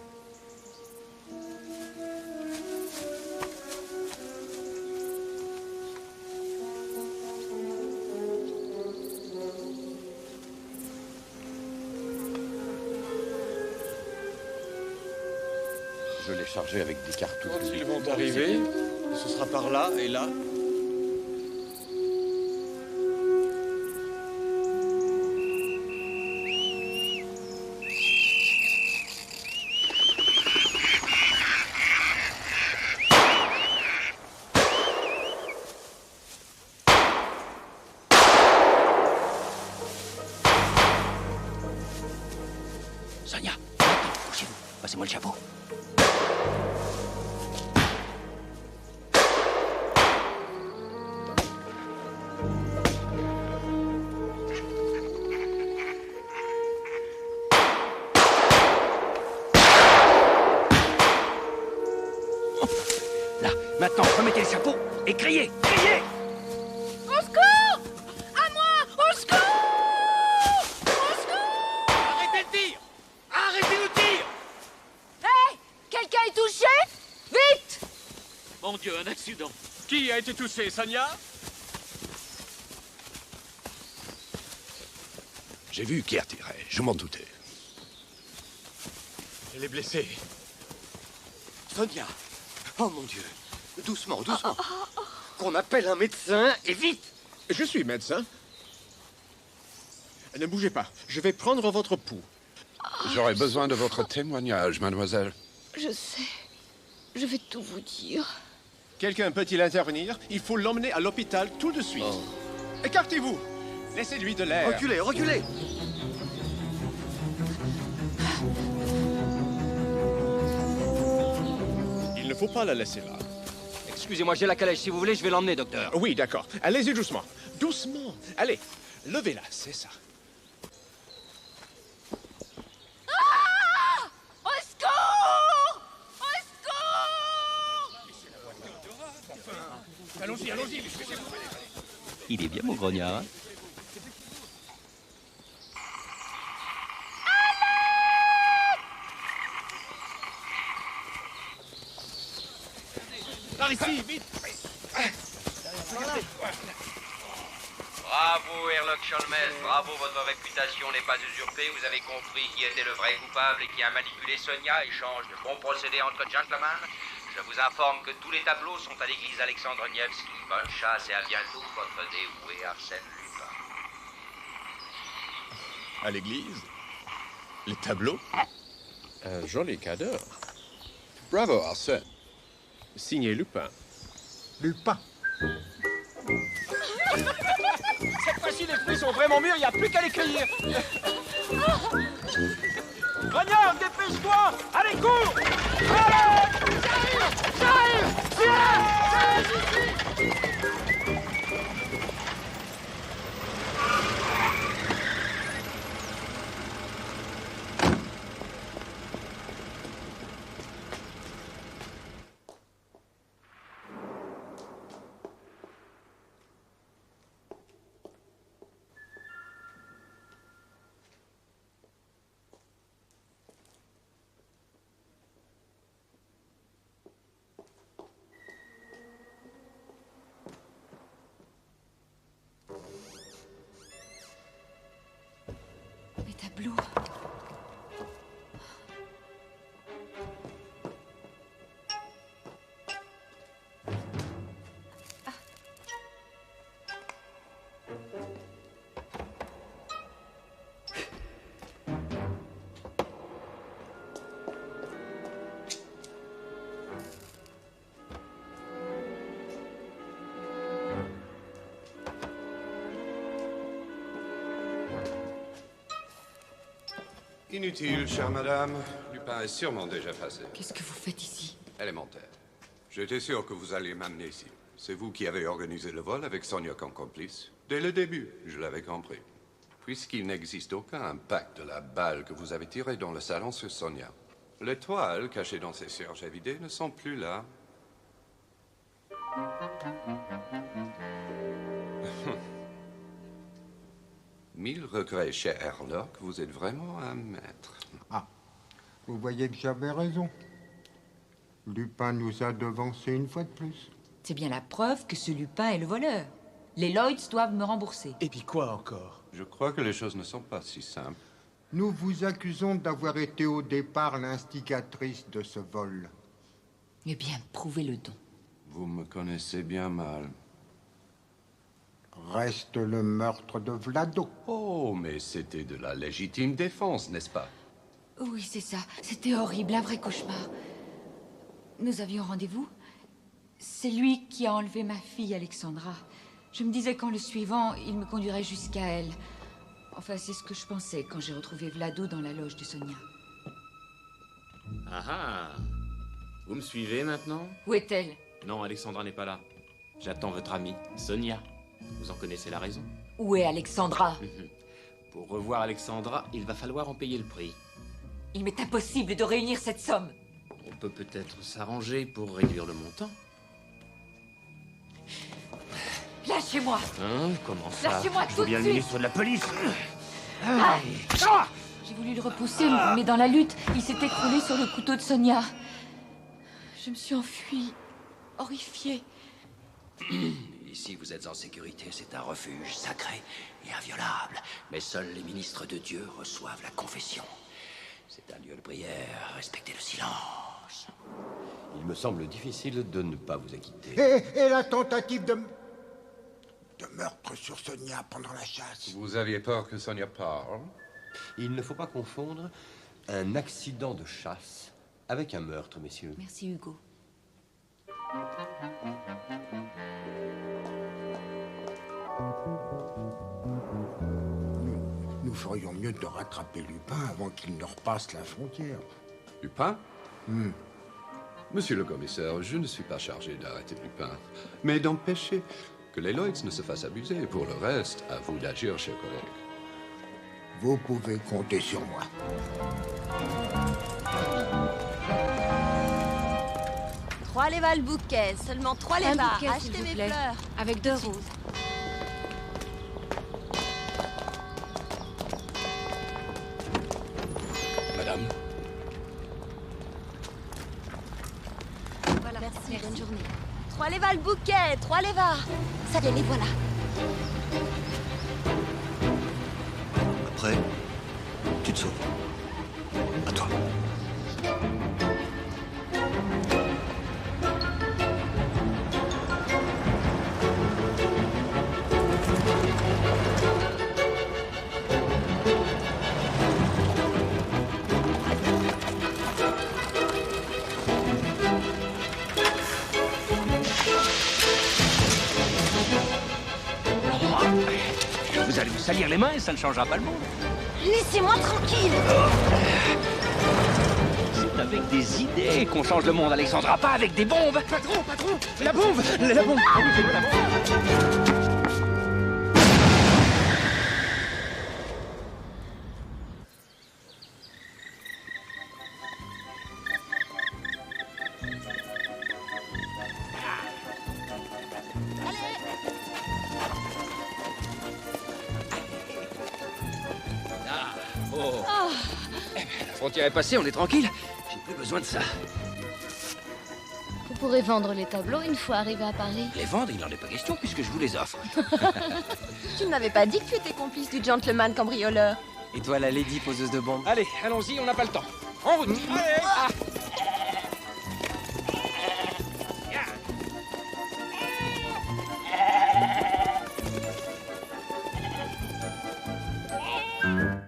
Je l'ai chargé avec des cartouches. Quand ils vont arriver, ce sera par là et là. Sonia, couchez-vous. Passez-moi le chapeau. Là, maintenant, remettez le chapeau et criez, criez! Au secours! À moi! Au secours! Au secours! Arrêtez le tir! Arrêtez le tir! Hé! Quelqu'un est touché? Vite! Mon Dieu, un accident. Qui a été touché, Sonia? J'ai vu qui a tiré, je m'en doutais. Elle est blessée. Sonia! Oh mon Dieu! Doucement, doucement. Qu'on appelle un médecin et vite! Je suis médecin. Ne bougez pas, je vais prendre votre pouls. J'aurais besoin de votre témoignage, mademoiselle. Je sais. Je vais tout vous dire. Quelqu'un peut-il intervenir? Il faut l'emmener à l'hôpital tout de suite. Écartez-vous! Laissez-lui de l'air. Reculez, reculez! Il ne faut pas la laisser là. Excusez-moi, j'ai la calèche. Si vous voulez, je vais l'emmener, docteur. Oui, d'accord. Allez-y doucement. Doucement. Allez, levez-la, c'est ça. Ah! Au secours! Au secours! Allons-y, allons-y. Il est bien, mon grognard, hein? Par ici, vite. Bravo, Herlock Sholmès, bravo, votre réputation n'est pas usurpée. Vous avez compris qui était le vrai coupable et qui a manipulé Sonia. Échange de bons procédés entre gentlemen. Je vous informe que tous les tableaux sont à l'église Alexandre Nevsky. Bonne chasse et à bientôt, votre dévoué Arsène Lupin. À l'église? Les tableaux? Un joli cadeau. Bravo, Arsène. Signé Lupin. Lupin. Cette fois-ci, les fruits sont vraiment mûrs, il n'y a plus qu'à les cueillir. Grognard, dépêche-toi! Allez, cours! Allez! J'arrive! J'arrive ici! Les tableaux. Inutile, chère madame. Lupin est sûrement déjà passé. Qu'est-ce que vous faites ici? Élémentaire. J'étais sûr que vous alliez m'amener ici. C'est vous qui avez organisé le vol avec Sonia comme complice. Dès le début, je l'avais compris. Puisqu'il n'existe aucun impact de la balle que vous avez tirée dans le salon sur Sonia. Les toiles cachées dans ces serges à vider ne sont plus là. Mille regrets, cher Herlock, vous êtes vraiment un maître. Ah, vous voyez que j'avais raison. Lupin nous a devancés une fois de plus. C'est bien la preuve que ce Lupin est le voleur. Les Lloyds doivent me rembourser. Et puis quoi encore? Je crois que les choses ne sont pas si simples. Nous vous accusons d'avoir été au départ l'instigatrice de ce vol. Eh bien, prouvez-le donc. Vous me connaissez bien mal. Reste le meurtre de Vlado. Oh, mais c'était de la légitime défense, n'est-ce pas? Oui, c'est ça. C'était horrible, un vrai cauchemar. Nous avions rendez-vous. C'est lui qui a enlevé ma fille, Alexandra. Je me disais qu'en le suivant, il me conduirait jusqu'à elle. Enfin, c'est ce que je pensais quand j'ai retrouvé Vlado dans la loge de Sonia. Ah ah. Vous me suivez maintenant? Où est-elle? Non, Alexandra n'est pas là. J'attends votre amie, Sonia. Vous en connaissez la raison? Où est Alexandra? Pour revoir Alexandra, il va falloir en payer le prix. Il m'est impossible de réunir cette somme. On peut peut-être s'arranger pour réduire le montant. Lâchez-moi! Hein? Comment ça? Lâchez-moi Je tout veux bien de le suite. ministre de la police. J'ai voulu le repousser, mais dans la lutte, il s'est écroulé sur le couteau de Sonia. Je me suis enfuie, horrifiée. Ici, vous êtes en sécurité. C'est un refuge sacré et inviolable. Mais seuls les ministres de Dieu reçoivent la confession. C'est un lieu de prière. Respectez le silence. Il me semble difficile de ne pas vous acquitter. Et la tentative de meurtre sur Sonia pendant la chasse. Vous aviez peur que Sonia parle? Il ne faut pas confondre un accident de chasse avec un meurtre, messieurs. Merci, Hugo. Nous ferions mieux de rattraper Lupin avant qu'il ne repasse la frontière. Lupin? Monsieur le commissaire, je ne suis pas chargé d'arrêter Lupin, mais d'empêcher que les Lloyds ne se fassent abuser. Pour le reste, à vous d'agir, chers collègues. Vous pouvez compter sur moi. Trois lévas le bouquet, seulement 3 Un lévas. bouquet, s'il Achetez vous mes plaît. fleurs. Avec 2 roses. Madame? Voilà, merci, bonne journée. 3 lévas le bouquet, 3 lévas. Ça vient, les voilà. Après, tu te sauves. À toi. Vous allez vous salir les mains et ça ne changera pas le monde. Laissez-moi tranquille. C'est avec des idées qu'on change le monde, Alexandra, pas avec des bombes. Patron, la bombe. La bombe. Ah oui, c'est moi, la bombe. La frontière est passée, on est tranquille. J'ai plus besoin de ça. Vous pourrez vendre les tableaux une fois arrivé à Paris. Les vendre, il n'en est pas question puisque je vous les offre. Tu ne m'avais pas dit que tu étais complice du gentleman cambrioleur. Et toi, la lady poseuse de bombes? Allez, allons-y, on n'a pas le temps. En route. Allez. Ah.